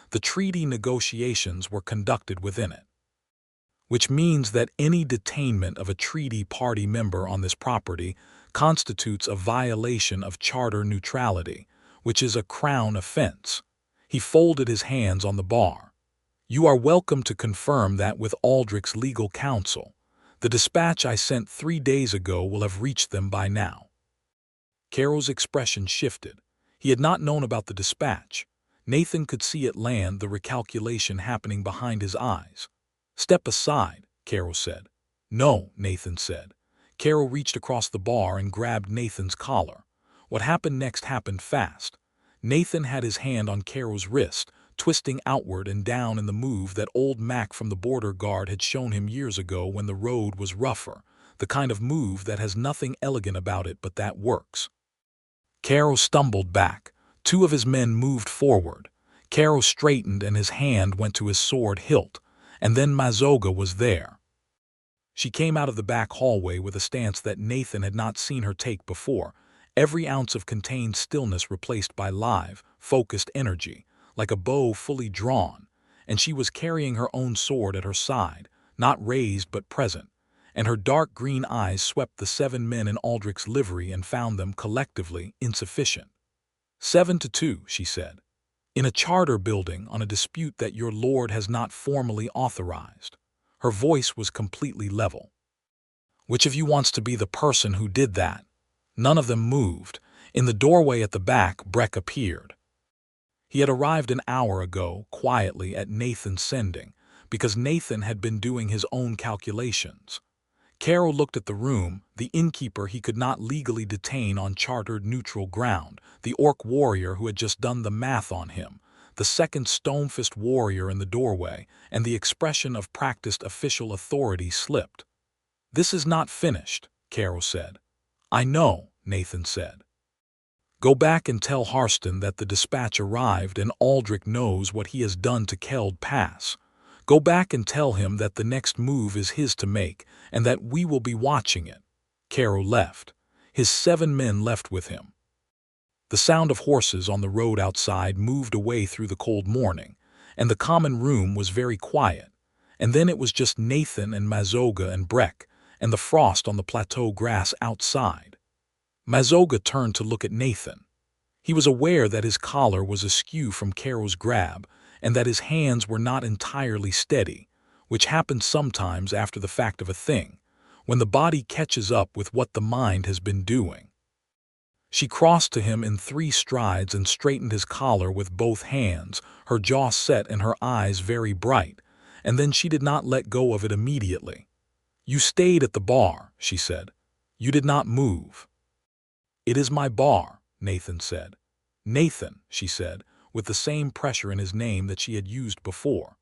The treaty negotiations were conducted within it, which means that any detainment of a treaty party member on this property constitutes a violation of charter neutrality, which is a crown offense. He folded his hands on the bar. You are welcome to confirm that with Aldrich's legal counsel. The dispatch I sent 3 days ago will have reached them by now." Carol's expression shifted. He had not known about the dispatch. Nathan could see at land the recalculation happening behind his eyes. "Step aside," Carol said. "No," Nathan said. Carol reached across the bar and grabbed Nathan's collar. What happened next happened fast. Nathan had his hand on Carol's wrist, twisting outward and down in the move that old Mac from the border guard had shown him years ago when the road was rougher, the kind of move that has nothing elegant about it but that works. Carol stumbled back. Two of his men moved forward. Carol straightened and his hand went to his sword hilt, and then Mazoga was there. She came out of the back hallway with a stance that Nathan had not seen her take before, every ounce of contained stillness replaced by live, focused energy, like a bow fully drawn, and she was carrying her own sword at her side, not raised but present, and her dark green eyes swept the 7 men in Aldrich's livery and found them collectively insufficient. 7-2, she said. "In a charter building on a dispute that your lord has not formally authorized." Her voice was completely level. "Which of you wants to be the person who did that?" None of them moved. In the doorway at the back, Breck appeared. He had arrived an hour ago, quietly at Nathan's sending, because Nathan had been doing his own calculations. Carol looked at the room, the innkeeper he could not legally detain on chartered neutral ground, the orc warrior who had just done the math on him, the second Stonefist warrior in the doorway, and the expression of practiced official authority slipped. "This is not finished," Carol said. "I know," Nathan said. "Go back and tell Harston that the dispatch arrived and Aldrich knows what he has done to Keld Pass. Go back and tell him that the next move is his to make and that we will be watching it." Carol left. His 7 men left with him. The sound of horses on the road outside moved away through the cold morning, and the common room was very quiet, and then it was just Nathan and Mazoga and Breck, and the frost on the plateau grass outside. Mazoga turned to look at Nathan. He was aware that his collar was askew from Carol's grab, and that his hands were not entirely steady, which happens sometimes after the fact of a thing, when the body catches up with what the mind has been doing. She crossed to him in 3 strides and straightened his collar with both hands, her jaw set and her eyes very bright, and then she did not let go of it immediately. "You stayed at the bar," she said. "You did not move." "It is my bar," Nathan said. "Nathan," she said, with the same pressure in his name that she had used before.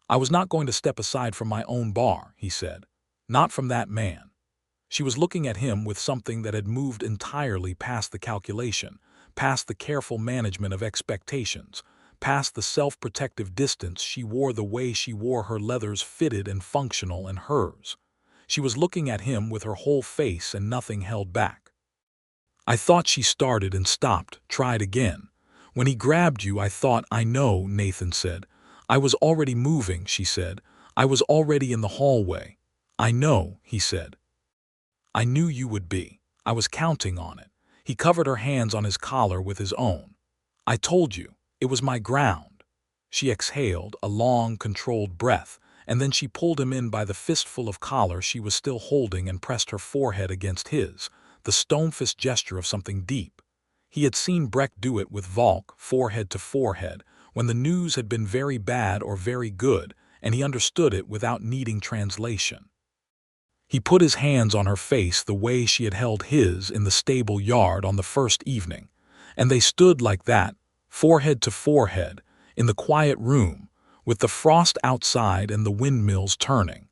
"I was not going to step aside from my own bar," he said. "Not from that man." She was looking at him with something that had moved entirely past the calculation, past the careful management of expectations, past the self-protective distance she wore the way she wore her leathers fitted and functional and hers. She was looking at him with her whole face and nothing held back. "I thought," she started and stopped, tried again. "When he grabbed you, I thought." "I know," Nathan said. "I was already moving," she said. "I was already in the hallway." "I know," he said. "I knew you would be. I was counting on it." He covered her hands on his collar with his own. "I told you. It was my ground." She exhaled, a long, controlled breath, and then she pulled him in by the fistful of collar she was still holding and pressed her forehead against his, the Stonefist gesture of something deep. He had seen Breck do it with Volk, forehead to forehead, when the news had been very bad or very good, and he understood it without needing translation. He put his hands on her face the way she had held his in the stable yard on the first evening, and they stood like that, forehead to forehead, in the quiet room, with the frost outside and the windmills turning.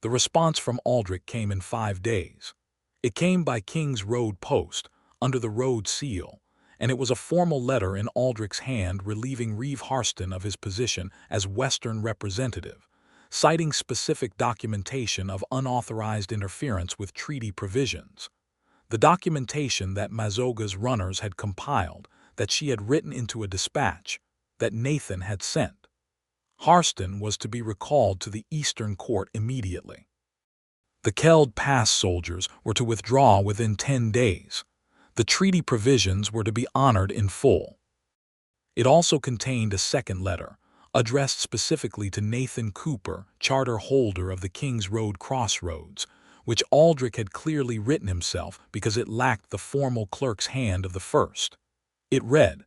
The response from Aldrich came in 5 days. It came by King's Road post, under the road seal, and it was a formal letter in Aldrich's hand relieving Reeve Harston of his position as Western representative, citing specific documentation of unauthorized interference with treaty provisions. The documentation that Mazoga's runners had compiled, that she had written into a dispatch, that Nathan had sent. Harston was to be recalled to the Eastern Court immediately. The Keld Pass soldiers were to withdraw within 10 days. The treaty provisions were to be honored in full. It also contained a second letter, addressed specifically to Nathan Cooper, charter holder of the King's Road Crossroads, which Aldrich had clearly written himself because it lacked the formal clerk's hand of the first. It read,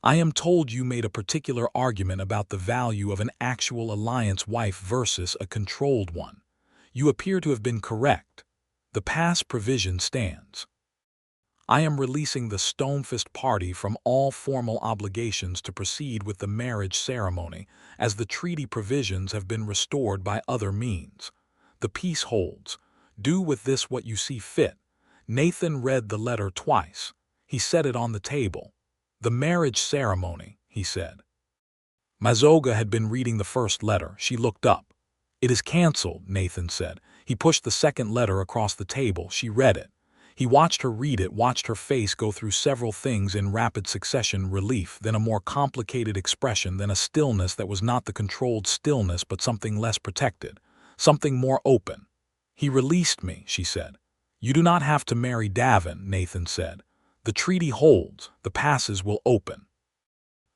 "I am told you made a particular argument about the value of an actual alliance wife versus a controlled one. You appear to have been correct. The past provision stands. I am releasing the Stonefist party from all formal obligations to proceed with the marriage ceremony, as the treaty provisions have been restored by other means. The peace holds. Do with this what you see fit." Nathan read the letter twice. He set it on the table. "The marriage ceremony," he said. Mazoga had been reading the first letter. She looked up. "It is cancelled," Nathan said. He pushed the second letter across the table. She read it. He watched her read it, watched her face go through several things in rapid succession: relief, then a more complicated expression, then a stillness that was not the controlled stillness but something less protected, something more open. "He released me," she said. "You do not have to marry Davin," Nathan said. "The treaty holds. The passes will open.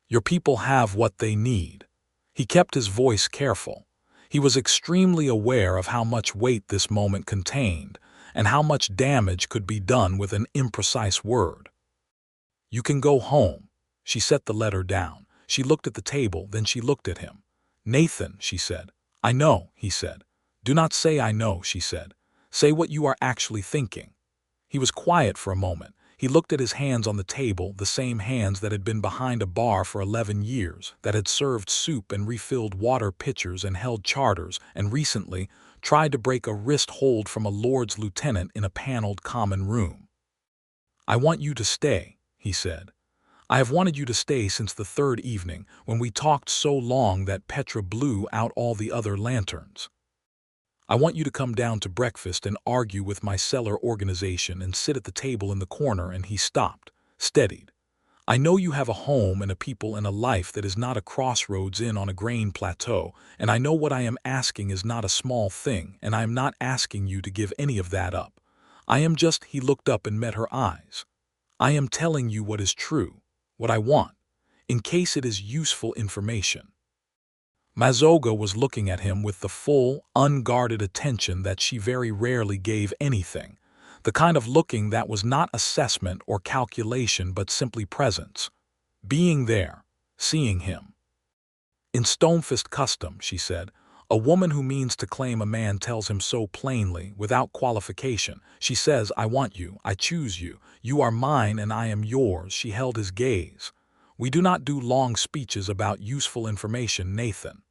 Your people have what they need." He kept his voice careful. He was extremely aware of how much weight this moment contained, and how much damage could be done with an imprecise word. "You can go home." She set the letter down. She looked at the table, then she looked at him. "Nathan," she said. "I know," he said. "Do not say I know," she said. "Say what you are actually thinking." He was quiet for a moment. He looked at his hands on the table, the same hands that had been behind a bar for 11 years, that had served soup and refilled water pitchers and held charters, and recently tried to break a wrist hold from a Lord's lieutenant in a paneled common room. "I want you to stay," he said. "I have wanted you to stay since the third evening, when we talked so long that Petra blew out all the other lanterns. I want you to come down to breakfast and argue with my cellar organization and sit at the table in the corner." And he stopped, steadied. "I know you have a home and a people and a life that is not a crossroads inn on a grain plateau, and I know what I am asking is not a small thing, and I am not asking you to give any of that up. I am just—" He looked up and met her eyes. "I am telling you what is true, what I want, in case it is useful information." Mazoga was looking at him with the full, unguarded attention that she very rarely gave anything, the kind of looking that was not assessment or calculation but simply presence, being there, seeing him. "In Stonefist custom," she said, "a woman who means to claim a man tells him so plainly, without qualification. She says, 'I want you, I choose you, you are mine and I am yours.'" She held his gaze. "We do not do long speeches about useful information, Nathan."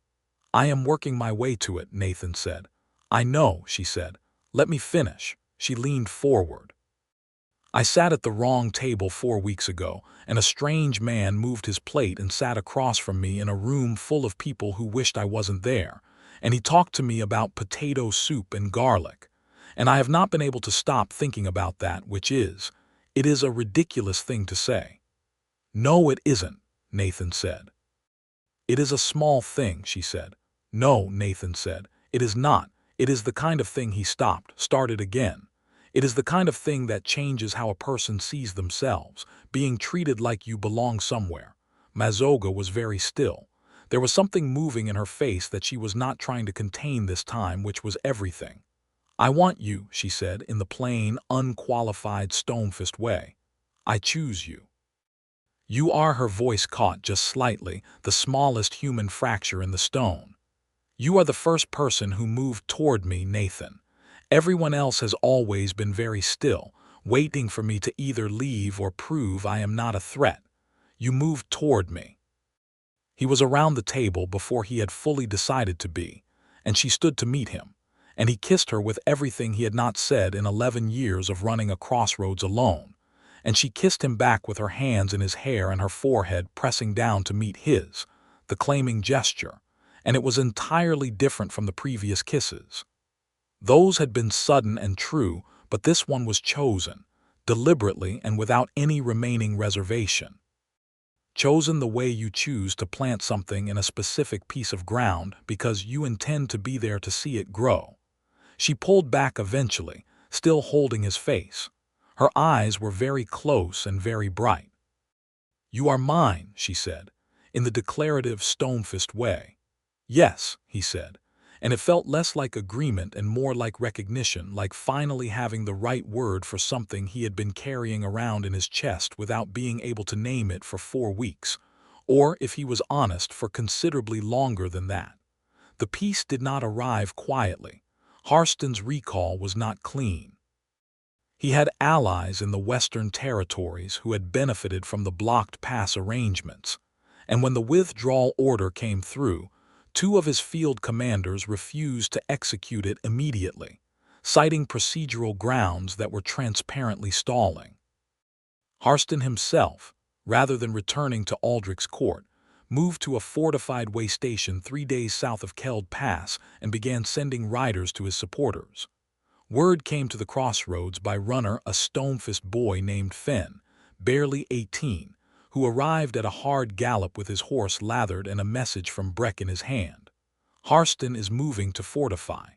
"I am working my way to it," Nathan said. "I know," she said. "Let me finish." She leaned forward. "I sat at the wrong table 4 weeks ago, and a strange man moved his plate and sat across from me in a room full of people who wished I wasn't there, and he talked to me about potato soup and garlic, and I have not been able to stop thinking about that, which is, it is a ridiculous thing to say." "No, it isn't," Nathan said. "It is a small thing," she said. "No," Nathan said, "it is not. It is the kind of thing." He stopped, started again. "It is the kind of thing that changes how a person sees themselves, being treated like you belong somewhere." Mazoga was very still. There was something moving in her face that she was not trying to contain this time, which was everything. "I want you," she said, in the plain, unqualified Stonefist way. "I choose you." "You are—" her voice caught just slightly, the smallest human fracture in the stone. "You are the first person who moved toward me, Nathan. Everyone else has always been very still, waiting for me to either leave or prove I am not a threat. You moved toward me." He was around the table before he had fully decided to be, and she stood to meet him, and he kissed her with everything he had not said in 11 years of running a crossroads alone, and she kissed him back with her hands in his hair and her forehead pressing down to meet his, the claiming gesture, and it was entirely different from the previous kisses. Those had been sudden and true, but this one was chosen, deliberately and without any remaining reservation. Chosen the way you choose to plant something in a specific piece of ground because you intend to be there to see it grow. She pulled back eventually, still holding his face. Her eyes were very close and very bright. "You are mine," she said. in the declarative Stonefist way. "Yes," he said, and it felt less like agreement and more like recognition, like finally having the right word for something he had been carrying around in his chest without being able to name it for 4 weeks, or, if he was honest, for considerably longer than that. The peace did not arrive quietly. Harston's recall was not clean. He had allies in the Western Territories who had benefited from the blocked pass arrangements, and when the withdrawal order came through, 2 of his field commanders refused to execute it immediately, citing procedural grounds that were transparently stalling. Harston himself, rather than returning to Aldrich's court, moved to a fortified way station 3 days south of Keld Pass and began sending riders to his supporters. Word came to the crossroads by runner, a Stonefist boy named Finn, barely 18, who arrived at a hard gallop with his horse lathered and a message from Breck in his hand. "Harston is moving to fortify.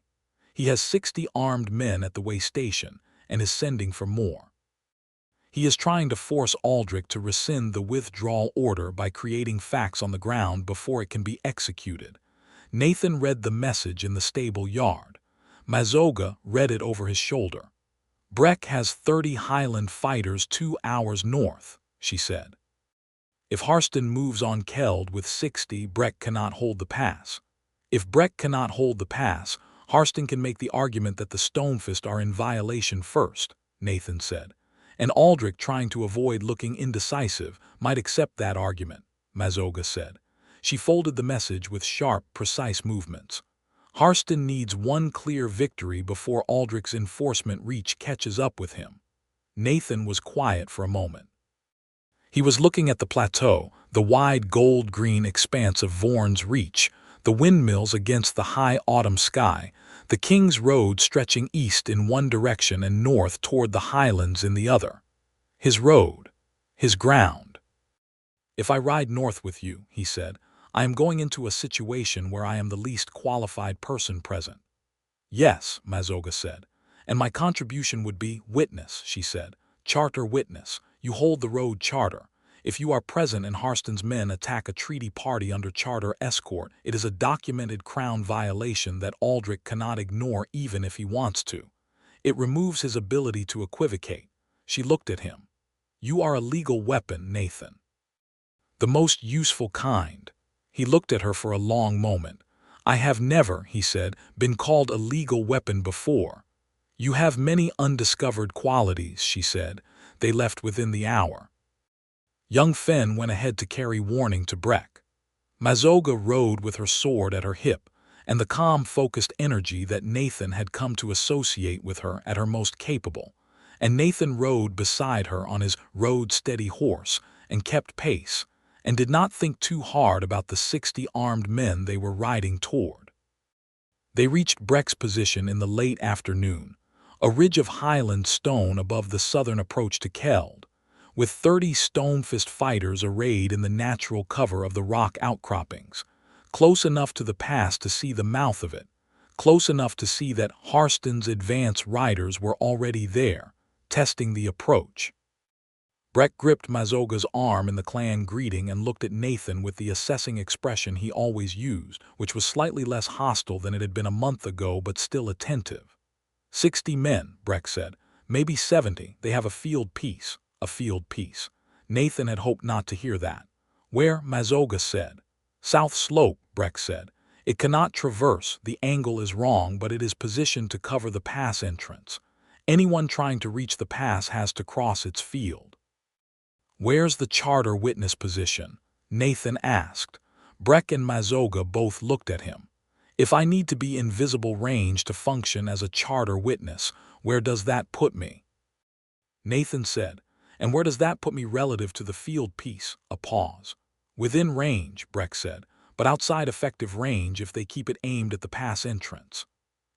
He has 60 armed men at the way station and is sending for more. He is trying to force Aldrich to rescind the withdrawal order by creating facts on the ground before it can be executed." Nathan read the message in the stable yard. Mazoga read it over his shoulder. "Breck has 30 highland fighters 2 hours north," she said. "If Harston moves on Keld with 60, Breck cannot hold the pass. If Breck cannot hold the pass, Harston can make the argument that the Stonefist are in violation first," Nathan said. "And Aldrich, trying to avoid looking indecisive, might accept that argument," Mazoga said. She folded the message with sharp, precise movements. "Harston needs one clear victory before Aldrich's enforcement reach catches up with him." Nathan was quiet for a moment. He was looking at the plateau, the wide gold-green expanse of Vorn's Reach, the windmills against the high autumn sky, the King's Road stretching east in one direction and north toward the highlands in the other. His road, his ground. "If I ride north with you," he said, "I am going into a situation where I am the least qualified person present." "Yes," Mazoga said, "and my contribution would be witness," she said. "Charter witness. You hold the road charter. If you are present and Harston's men attack a treaty party under charter escort, it is a documented crown violation that Aldrich cannot ignore even if he wants to. It removes his ability to equivocate." She looked at him. "You are a legal weapon, Nathan. The most useful kind." He looked at her for a long moment. "I have never," he said, "been called a legal weapon before." "You have many undiscovered qualities," she said. They left within the hour. Young Finn went ahead to carry warning to Breck. Mazoga rode with her sword at her hip, and the calm, focused energy that Nathan had come to associate with her at her most capable. And Nathan rode beside her on his road-steady horse and kept pace, and did not think too hard about the 60 armed men they were riding toward. They reached Breck's position in the late afternoon, a ridge of highland stone above the southern approach to Keld, with 30 Stonefist fighters arrayed in the natural cover of the rock outcroppings, close enough to the pass to see the mouth of it, close enough to see that Harston's advance riders were already there, testing the approach. Breck gripped Mazoga's arm in the clan greeting and looked at Nathan with the assessing expression he always used, which was slightly less hostile than it had been a month ago but still attentive. 60 men, Breck said. "Maybe 70. They have a field piece." A field piece. Nathan had hoped not to hear that. "Where?" Mazoga said. "South slope," Breck said. "It cannot traverse, the angle is wrong, but it is positioned to cover the pass entrance. Anyone trying to reach the pass has to cross its field." "Where's the charter witness position?" Nathan asked. Breck and Mazoga both looked at him. "If I need to be in visible range to function as a charter witness, where does that put me?" Nathan said, "And where does that put me relative to the field piece?" A pause. "Within range," Breck said, "but outside effective range if they keep it aimed at the pass entrance."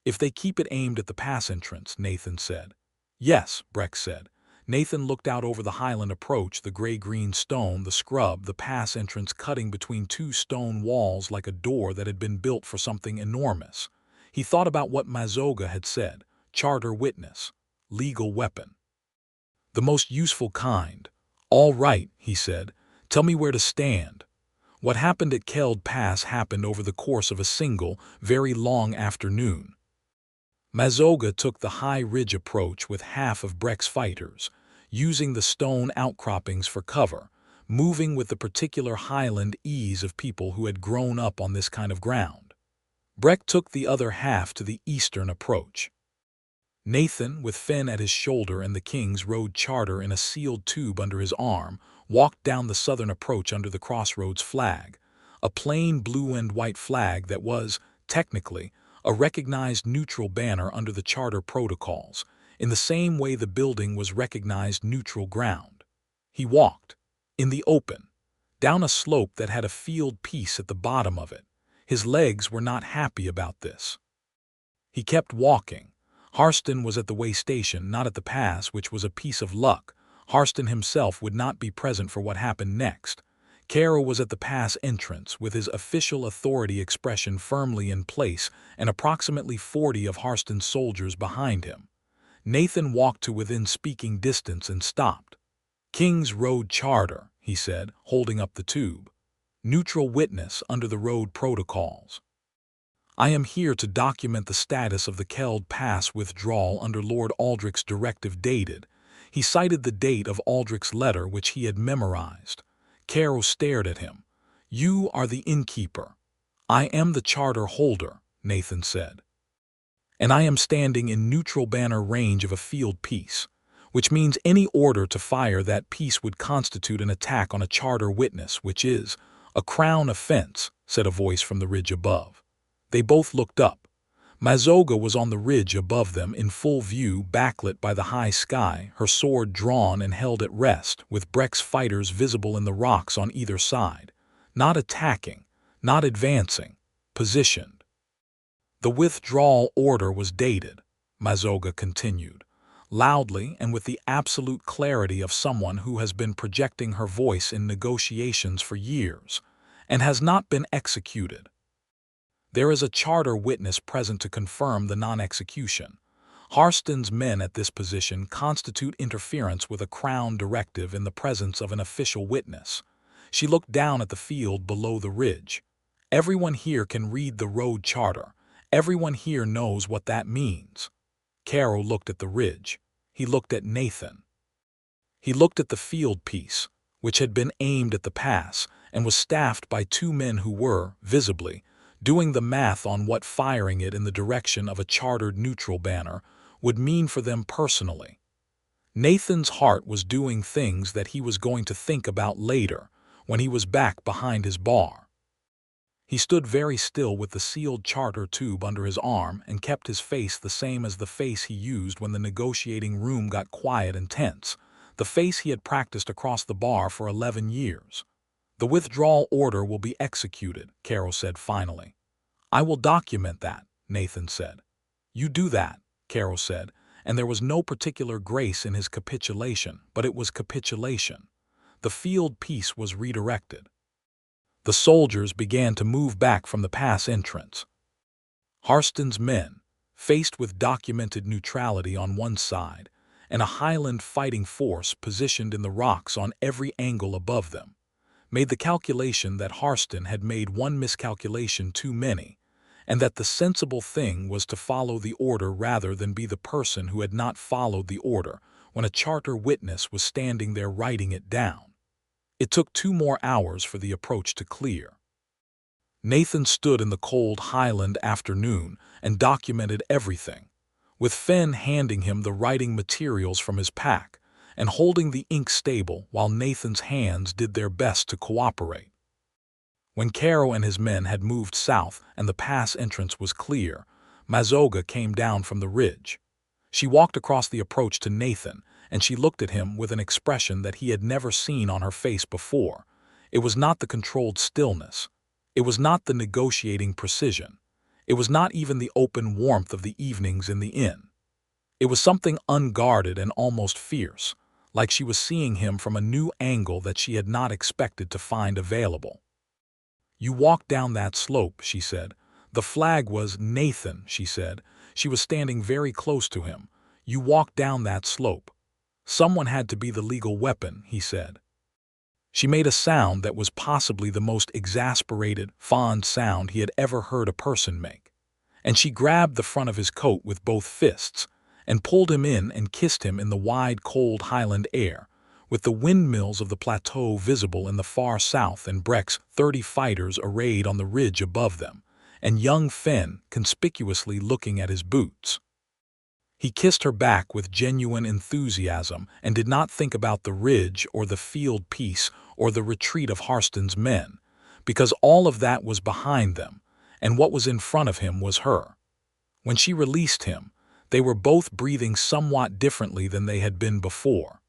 "If they keep it aimed at the pass entrance," Nathan said. "Yes," Breck said. Nathan looked out over the highland approach, the gray-green stone, the scrub, the pass entrance cutting between 2 stone walls like a door that had been built for something enormous. He thought about what Mazoga had said. Charter witness. Legal weapon. "The most useful kind." "All right," he said. "Tell me where to stand." What happened at Keld Pass happened over the course of a single, very long afternoon. Mazoga took the high ridge approach with half of Breck's fighters, using the stone outcroppings for cover, moving with the particular highland ease of people who had grown up on this kind of ground. Breck took the other half to the eastern approach. Nathan, with Finn at his shoulder and the king's road charter in a sealed tube under his arm, walked down the southern approach under the crossroads flag, a plain blue and white flag that was, technically, a recognized neutral banner under the charter protocols, in the same way the building was recognized neutral ground. He walked, in the open, down a slope that had a field piece at the bottom of it. His legs were not happy about this. He kept walking. Harston was at the way station, not at the pass, which was a piece of luck. Harston himself would not be present for what happened next. Caro was at the pass entrance, with his official authority expression firmly in place and approximately 40 of Harston's soldiers behind him. Nathan walked to within speaking distance and stopped. "King's Road Charter," he said, holding up the tube. "Neutral witness under the road protocols. I am here to document the status of the Keld Pass withdrawal under Lord Aldrich's directive dated." He cited the date of Aldrich's letter, which he had memorized. Caro stared at him. "You are the innkeeper." "I am the charter holder," Nathan said. "And I am standing in neutral banner range of a field piece, which means any order to fire that piece would constitute an attack on a charter witness, which is a crown offense," said a voice from the ridge above. They both looked up. Mazoga was on the ridge above them in full view, backlit by the high sky, her sword drawn and held at rest, with Breck's fighters visible in the rocks on either side, not attacking, not advancing, positioned. "The withdrawal order was dated," Mazoga continued, loudly and with the absolute clarity of someone who has been projecting her voice in negotiations for years, "and has not been executed. There is a charter witness present to confirm the non-execution. Harston's men at this position constitute interference with a crown directive in the presence of an official witness." She looked down at the field below the ridge. "Everyone here can read the road charter. Everyone here knows what that means." Caro looked at the ridge. He looked at Nathan. He looked at the field piece, which had been aimed at the pass and was staffed by 2 men who were, visibly, doing the math on what firing it in the direction of a chartered neutral banner would mean for them personally. Nathan's heart was doing things that he was going to think about later, when he was back behind his bar. He stood very still with the sealed charter tube under his arm and kept his face the same as the face he used when the negotiating room got quiet and tense, the face he had practiced across the bar for 11 years. "The withdrawal order will be executed," Caro said finally. "I will document that," Nathan said. "You do that," Caro said, and there was no particular grace in his capitulation, but it was capitulation. The field piece was redirected. The soldiers began to move back from the pass entrance. Harston's men, faced with documented neutrality on one side, and a highland fighting force positioned in the rocks on every angle above them, made the calculation that Harston had made one miscalculation too many, and that the sensible thing was to follow the order rather than be the person who had not followed the order when a charter witness was standing there writing it down. It took 2 more hours for the approach to clear. Nathan stood in the cold highland afternoon and documented everything, with Finn handing him the writing materials from his pack and holding the ink stable while Nathan's hands did their best to cooperate. When Caro and his men had moved south and the pass entrance was clear, Mazoga came down from the ridge. She walked across the approach to Nathan, and she looked at him with an expression that he had never seen on her face before. It was not the controlled stillness. It was not the negotiating precision. It was not even the open warmth of the evenings in the inn. It was something unguarded and almost fierce, like she was seeing him from a new angle that she had not expected to find available. "You walked down that slope," she said. "The flag was Nathan," she said. She was standing very close to him. "You walked down that slope. Someone had to be the legal weapon," he said. She made a sound that was possibly the most exasperated, fond sound he had ever heard a person make. And she grabbed the front of his coat with both fists and pulled him in and kissed him in the wide, cold highland air, with the windmills of the plateau visible in the far south and Breck's 30 fighters arrayed on the ridge above them, and young Fenn conspicuously looking at his boots. He kissed her back with genuine enthusiasm and did not think about the ridge or the field piece or the retreat of Harston's men, because all of that was behind them, and what was in front of him was her. When she released him, they were both breathing somewhat differently than they had been before.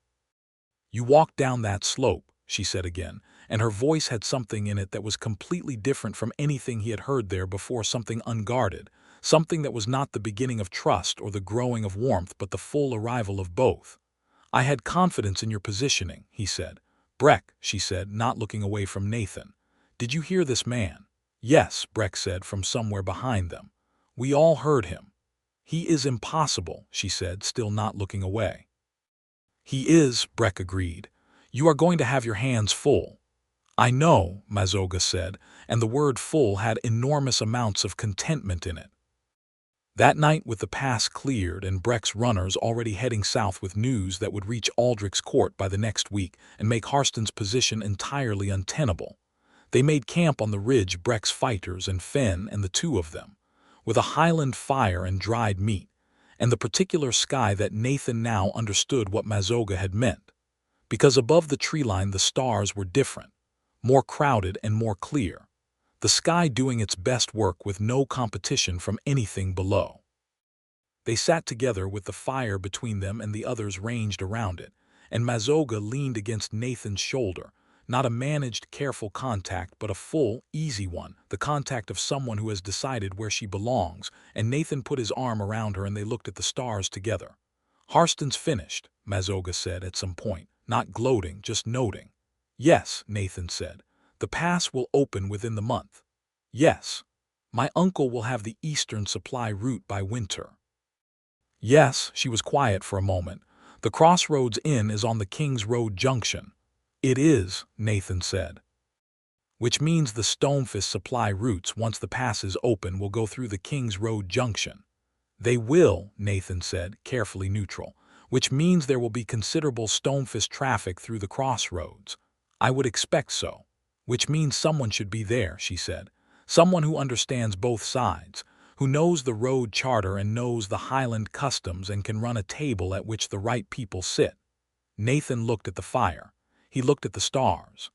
"You walked down that slope," she said again, and her voice had something in it that was completely different from anything he had heard there before, something unguarded, something that was not the beginning of trust or the growing of warmth but the full arrival of both. "I had confidence in your positioning," he said. "Breck," she said, not looking away from Nathan. "Did you hear this man?" "Yes," Breck said from somewhere behind them. "We all heard him." "He is impossible," she said, still not looking away. "He is," Breck agreed. "You are going to have your hands full." "I know," Mazoga said, and the word full had enormous amounts of contentment in it. That night, with the pass cleared and Breck's runners already heading south with news that would reach Aldrich's court by the next week and make Harston's position entirely untenable, they made camp on the ridge, Breck's fighters and Fenn and the two of them, with a highland fire and dried meat, and the particular sky that Nathan now understood what Mazoga had meant, because above the tree line the stars were different, more crowded and more clear, the sky doing its best work with no competition from anything below. They sat together with the fire between them and the others ranged around it, and Mazoga leaned against Nathan's shoulder, not a managed, careful contact but a full, easy one, the contact of someone who has decided where she belongs, and Nathan put his arm around her and they looked at the stars together. "Harston's finished," Mazoga said at some point, not gloating, just noting. "Yes," Nathan said. "The pass will open within the month." "Yes. My uncle will have the eastern supply route by winter." "Yes," she was quiet for a moment. "The Crossroads Inn is on the King's Road Junction." "It is," Nathan said. "Which means the Stonefist supply routes, once the pass is open, will go through the King's Road Junction." "They will," Nathan said, carefully neutral, "which means there will be considerable Stonefist traffic through the Crossroads." "I would expect so." "Which means someone should be there," she said. "Someone who understands both sides, who knows the road charter and knows the highland customs and can run a table at which the right people sit." Nathan looked at the fire. He looked at the stars.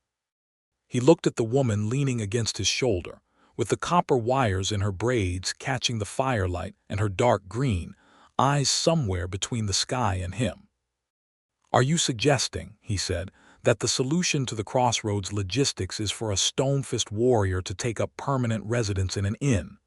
He looked at the woman leaning against his shoulder, with the copper wires in her braids catching the firelight, and her dark green eyes somewhere between the sky and him. "Are you suggesting," he said, "that the solution to the Crossroads logistics is for a Stonefist warrior to take up permanent residence in an inn?"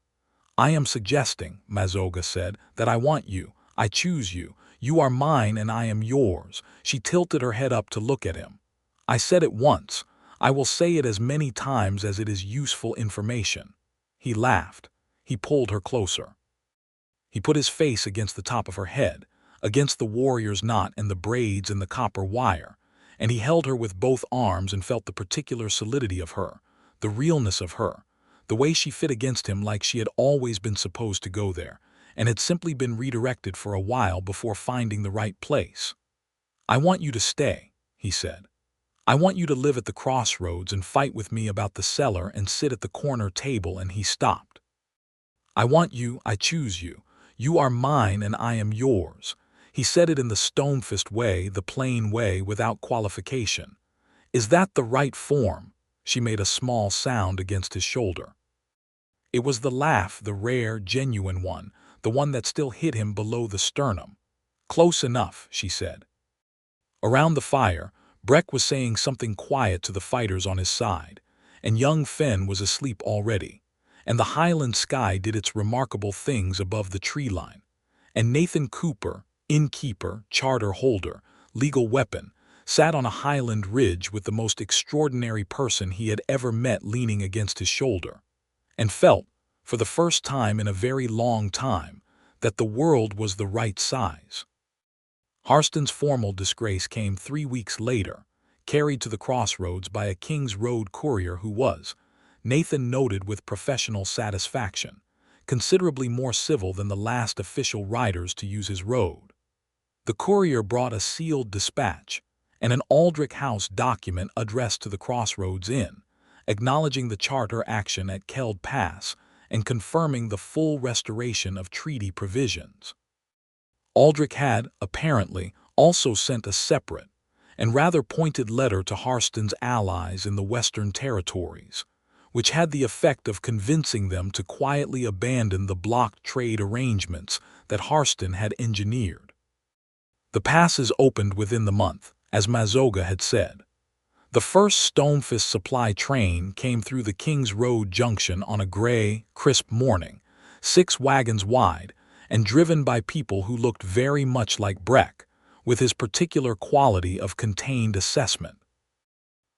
"I am suggesting," Mazoga said, "that I want you. I choose you. You are mine and I am yours." She tilted her head up to look at him. "I said it once. I will say it as many times as it is useful information." He laughed. He pulled her closer. He put his face against the top of her head, against the warrior's knot and the braids and the copper wire, and he held her with both arms and felt the particular solidity of her, the realness of her, the way she fit against him like she had always been supposed to go there, and had simply been redirected for a while before finding the right place. "I want you to stay," he said. "I want you to live at the Crossroads and fight with me about the cellar and sit at the corner table," and he stopped. "I want you, I choose you. You are mine and I am yours." He said it in the Stonefist way, the plain way, without qualification. "Is that the right form?" She made a small sound against his shoulder. It was the laugh, the rare, genuine one, the one that still hit him below the sternum. "Close enough," she said. Around the fire, Breck was saying something quiet to the fighters on his side, and young Fenn was asleep already, and the highland sky did its remarkable things above the tree line, and Nathan Cooper, innkeeper, charter holder, legal weapon, sat on a highland ridge with the most extraordinary person he had ever met leaning against his shoulder, and felt, for the first time in a very long time, that the world was the right size. Harston's formal disgrace came 3 weeks later, carried to the crossroads by a King's Road courier who was, Nathan noted with professional satisfaction, considerably more civil than the last official riders to use his road. The courier brought a sealed dispatch and an Aldrich House document addressed to the Crossroads Inn, acknowledging the charter action at Keld Pass and confirming the full restoration of treaty provisions. Aldrich had, apparently, also sent a separate and rather pointed letter to Harston's allies in the Western Territories, which had the effect of convincing them to quietly abandon the block trade arrangements that Harston had engineered. The passes opened within the month, as Mazoga had said. The first Stonefist supply train came through the King's Road junction on a gray, crisp morning, 6 wagons wide, and driven by people who looked very much like Breck, with his particular quality of contained assessment.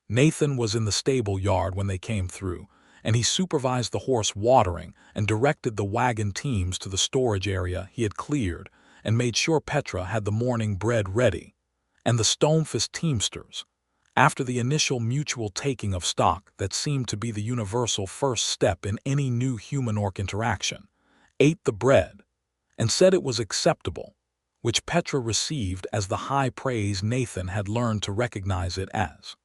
Nathan was in the stable yard when they came through, and he supervised the horse watering and directed the wagon teams to the storage area he had cleared and made sure Petra had the morning bread ready, and the Stonefist teamsters, after the initial mutual taking of stock that seemed to be the universal first step in any new human-orc interaction, ate the bread and said it was acceptable, which Petra received as the high praise Nathan had learned to recognize it as.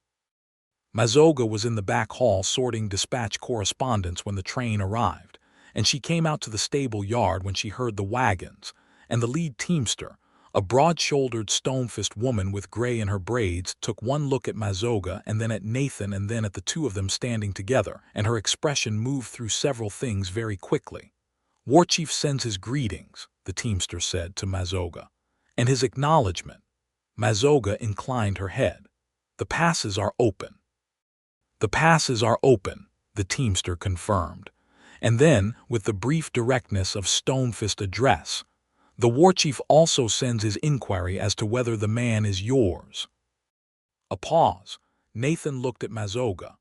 Mazoga was in the back hall sorting dispatch correspondence when the train arrived, and she came out to the stable yard when she heard the wagons, and the lead teamster, a broad-shouldered Stonefist woman with gray in her braids, took one look at Mazoga and then at Nathan and then at the two of them standing together, and her expression moved through several things very quickly. "Warchief sends his greetings," the teamster said to Mazoga, "and his acknowledgement." Mazoga inclined her head. "The passes are open." "The passes are open," the teamster confirmed. And then, with the brief directness of Stonefist address, "The Warchief also sends his inquiry as to whether the man is yours." A pause. Nathan looked at Mazoga.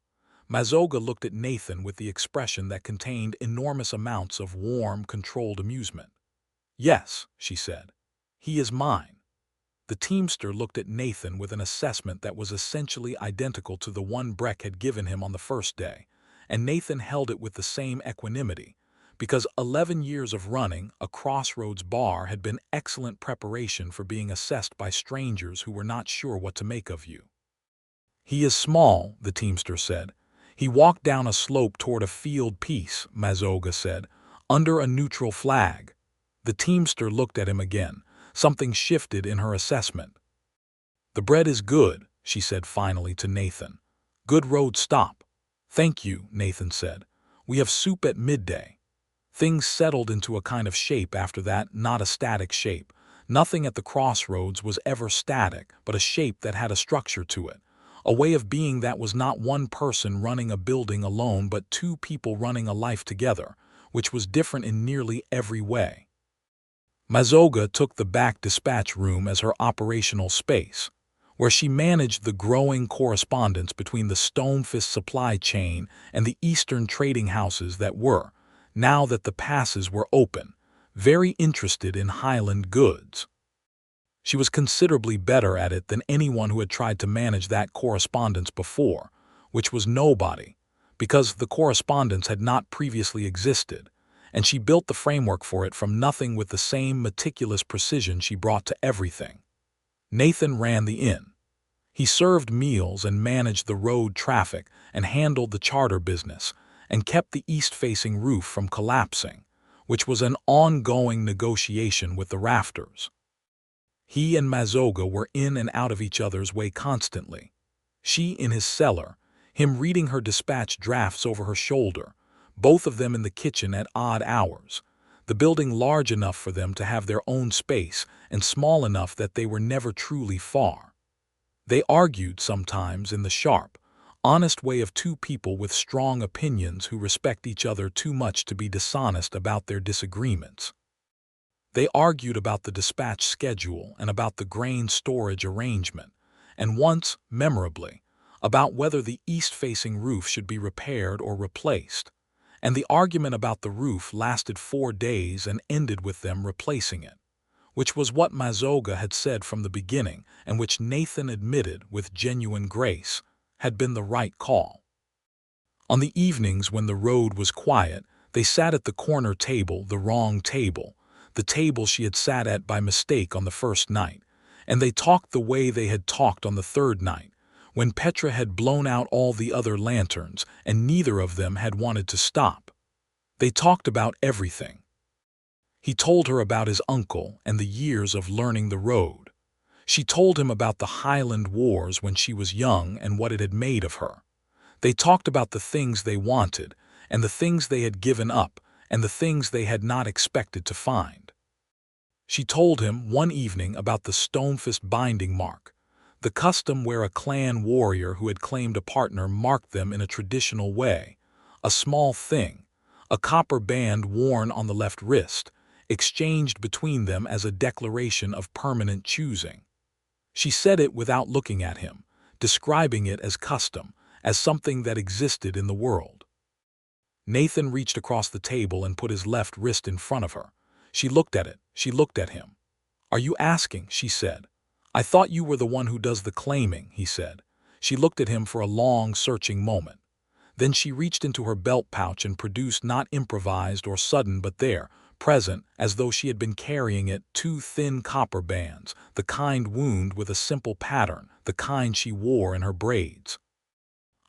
Mazoga looked at Nathan with the expression that contained enormous amounts of warm, controlled amusement. "Yes," she said. "He is mine." The teamster looked at Nathan with an assessment that was essentially identical to the one Breck had given him on the first day, and Nathan held it with the same equanimity, because 11 years of running a crossroads bar had been excellent preparation for being assessed by strangers who were not sure what to make of you. "He is small," the teamster said. "He walked down a slope toward a field piece," Mazoga said, "under a neutral flag." The teamster looked at him again. Something shifted in her assessment. "The bread is good," she said finally to Nathan. "Good road stop." "Thank you," Nathan said. "We have soup at midday." Things settled into a kind of shape after that, not a static shape. Nothing at the crossroads was ever static, but a shape that had a structure to it. A way of being that was not one person running a building alone, but 2 people running a life together, which was different in nearly every way. Mazoga took the back dispatch room as her operational space, where she managed the growing correspondence between the Stonefist supply chain and the eastern trading houses that were, now that the passes were open, very interested in highland goods. She was considerably better at it than anyone who had tried to manage that correspondence before, which was nobody, because the correspondence had not previously existed, and she built the framework for it from nothing with the same meticulous precision she brought to everything. Nathan ran the inn. He served meals and managed the road traffic and handled the charter business and kept the east-facing roof from collapsing, which was an ongoing negotiation with the rafters. He and Mazoga were in and out of each other's way constantly. She in his cellar, him reading her dispatch drafts over her shoulder, both of them in the kitchen at odd hours, the building large enough for them to have their own space and small enough that they were never truly far. They argued sometimes in the sharp, honest way of 2 people with strong opinions who respect each other too much to be dishonest about their disagreements. They argued about the dispatch schedule and about the grain storage arrangement, and once, memorably, about whether the east-facing roof should be repaired or replaced, and the argument about the roof lasted 4 days and ended with them replacing it, which was what Mazoga had said from the beginning and which Nathan admitted with genuine grace had been the right call. On the evenings when the road was quiet, they sat at the corner table, the wrong table, the table she had sat at by mistake on the first night, and they talked the way they had talked on the third night, when Petra had blown out all the other lanterns and neither of them had wanted to stop. They talked about everything. He told her about his uncle and the years of learning the road. She told him about the Highland Wars when she was young and what it had made of her. They talked about the things they wanted, and the things they had given up, and the things they had not expected to find. She told him one evening about the Stonefist binding mark, the custom where a clan warrior who had claimed a partner marked them in a traditional way, a small thing, a copper band worn on the left wrist, exchanged between them as a declaration of permanent choosing. She said it without looking at him, describing it as custom, as something that existed in the world. Nathan reached across the table and put his left wrist in front of her. She looked at it. She looked at him. "Are you asking?" she said. "I thought you were the one who does the claiming," he said. She looked at him for a long, searching moment. Then she reached into her belt pouch and produced, not improvised or sudden but there, present, as though she had been carrying it, 2 thin copper bands, the kind wound with a simple pattern, the kind she wore in her braids.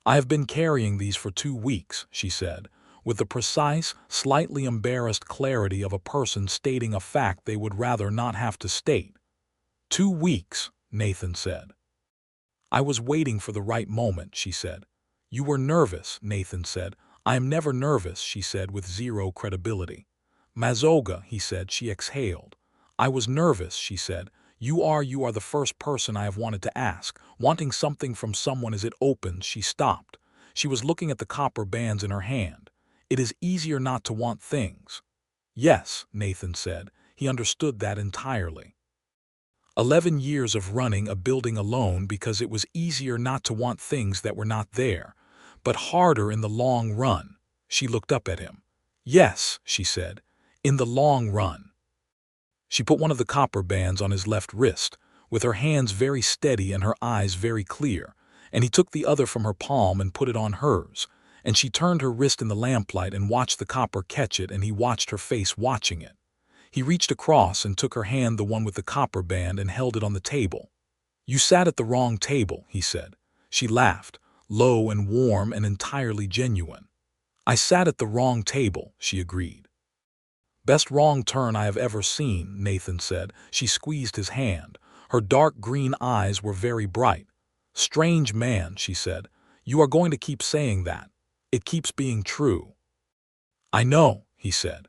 "I have been carrying these for 2 weeks, she said, with the precise, slightly embarrassed clarity of a person stating a fact they would rather not have to state. 2 weeks, Nathan said. "I was waiting for the right moment," she said. "You were nervous," Nathan said. "I am never nervous," she said with zero credibility. "Mazoga," he said. She exhaled. "I was nervous," she said. You are the first person I have wanted to ask, wanting something from someone." As it opened, she stopped. She was looking at the copper bands in her hand. "It is easier not to want things." "Yes," Nathan said. He understood that entirely. 11 years of running a building alone because it was easier not to want things that were not there, but harder in the long run. She looked up at him. "Yes," she said, "in the long run." She put one of the copper bands on his left wrist, with her hands very steady and her eyes very clear, and he took the other from her palm and put it on hers, and she turned her wrist in the lamplight and watched the copper catch it, and he watched her face watching it. He reached across and took her hand, the one with the copper band, and held it on the table. "You sat at the wrong table," he said. She laughed, low and warm and entirely genuine. "I sat at the wrong table," she agreed. "Best wrong turn I have ever seen," Nathan said. She squeezed his hand. Her dark green eyes were very bright. "Strange man," she said. "You are going to keep saying that. It keeps being true." "I know," he said.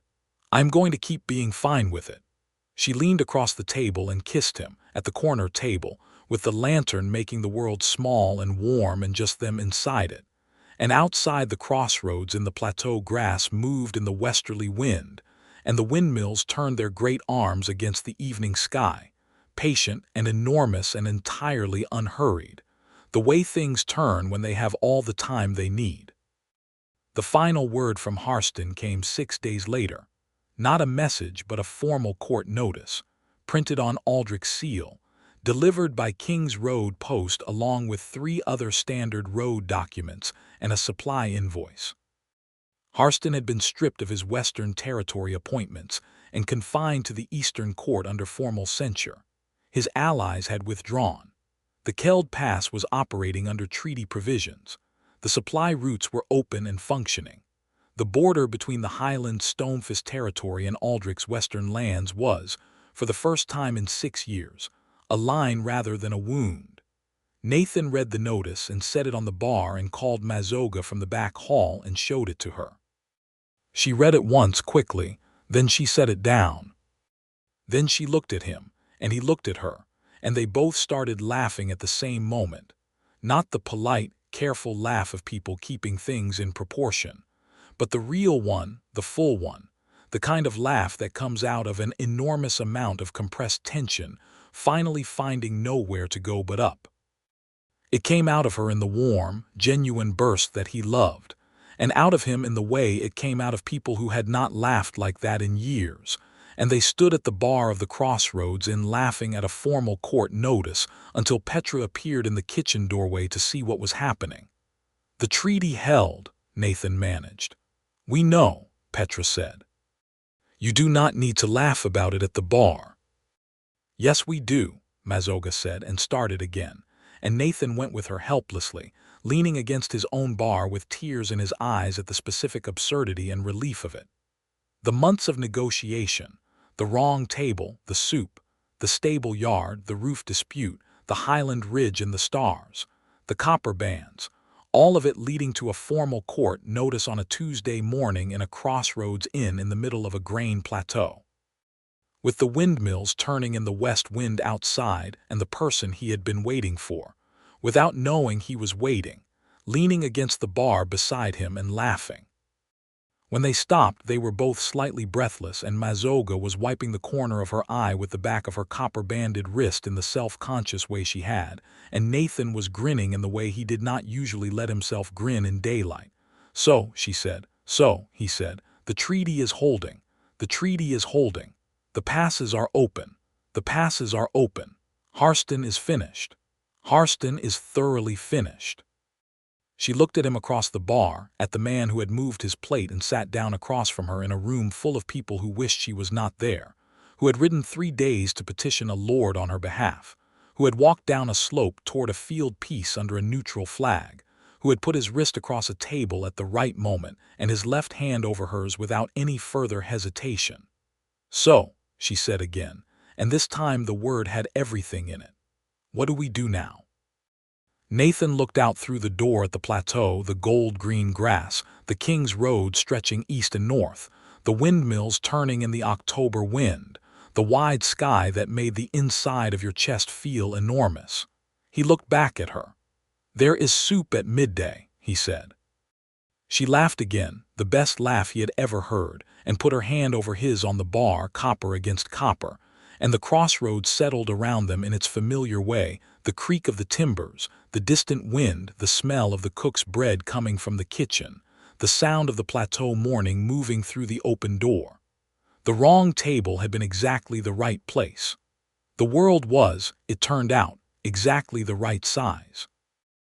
"I am going to keep being fine with it." She leaned across the table and kissed him, at the corner table, with the lantern making the world small and warm and just them inside it. And outside, the crossroads in the plateau grass moved in the westerly wind, and the windmills turned their great arms against the evening sky, patient and enormous and entirely unhurried, the way things turn when they have all the time they need. The final word from Harston came 6 days later. Not a message, but a formal court notice, printed on Aldrich's seal, delivered by King's Road Post along with 3 other standard road documents and a supply invoice. Harston had been stripped of his Western Territory appointments and confined to the Eastern Court under formal censure. His allies had withdrawn. The Keld Pass was operating under treaty provisions. The supply routes were open and functioning. The border between the Highland Stonefist territory and Aldrich's western lands was, for the first time in 6 years, a line rather than a wound. Nathan read the notice and set it on the bar and called Mazoga from the back hall and showed it to her. She read it once quickly, then she set it down. Then she looked at him, and he looked at her, and they both started laughing at the same moment. Not the polite, careful laugh of people keeping things in proportion, but the real one, the full one, the kind of laugh that comes out of an enormous amount of compressed tension, finally finding nowhere to go but up. It came out of her in the warm, genuine burst that he loved, and out of him in the way it came out of people who had not laughed like that in years, and they stood at the bar of the crossroads laughing at a formal court notice until Petra appeared in the kitchen doorway to see what was happening. "The treaty held," Nathan managed. "We know," Petra said. "You do not need to laugh about it at the bar." "Yes, we do," Mazoga said and started again, and Nathan went with her helplessly, leaning against his own bar with tears in his eyes at the specific absurdity and relief of it. The months of negotiation, the wrong table, the soup, the stable yard, the roof dispute, the highland ridge and the stars, the copper bands, all of it leading to a formal court notice on a Tuesday morning in a crossroads inn in the middle of a grain plateau. With the windmills turning in the west wind outside and the person he had been waiting for, without knowing he was waiting, leaning against the bar beside him and laughing. When they stopped, they were both slightly breathless, and Mazoga was wiping the corner of her eye with the back of her copper-banded wrist in the self-conscious way she had, and Nathan was grinning in the way he did not usually let himself grin in daylight. "So," she said. "So," he said, "the treaty is holding. The treaty is holding. The passes are open. The passes are open. Harston is finished. Harston is thoroughly finished." She looked at him across the bar, at the man who had moved his plate and sat down across from her in a room full of people who wished she was not there, who had ridden 3 days to petition a lord on her behalf, who had walked down a slope toward a field piece under a neutral flag, who had put his wrist across a table at the right moment and his left hand over hers without any further hesitation. "So," she said again, and this time the word had everything in it. "What do we do now?" Nathan looked out through the door at the plateau, the gold-green grass, the King's Road stretching east and north, the windmills turning in the October wind, the wide sky that made the inside of your chest feel enormous. He looked back at her. "There is soup at midday," he said. She laughed again, the best laugh he had ever heard, and put her hand over his on the bar, copper against copper, and the crossroads settled around them in its familiar way, the creak of the timbers, the distant wind, the smell of the cook's bread coming from the kitchen, the sound of the plateau morning moving through the open door. The wrong table had been exactly the right place. The world was, it turned out, exactly the right size.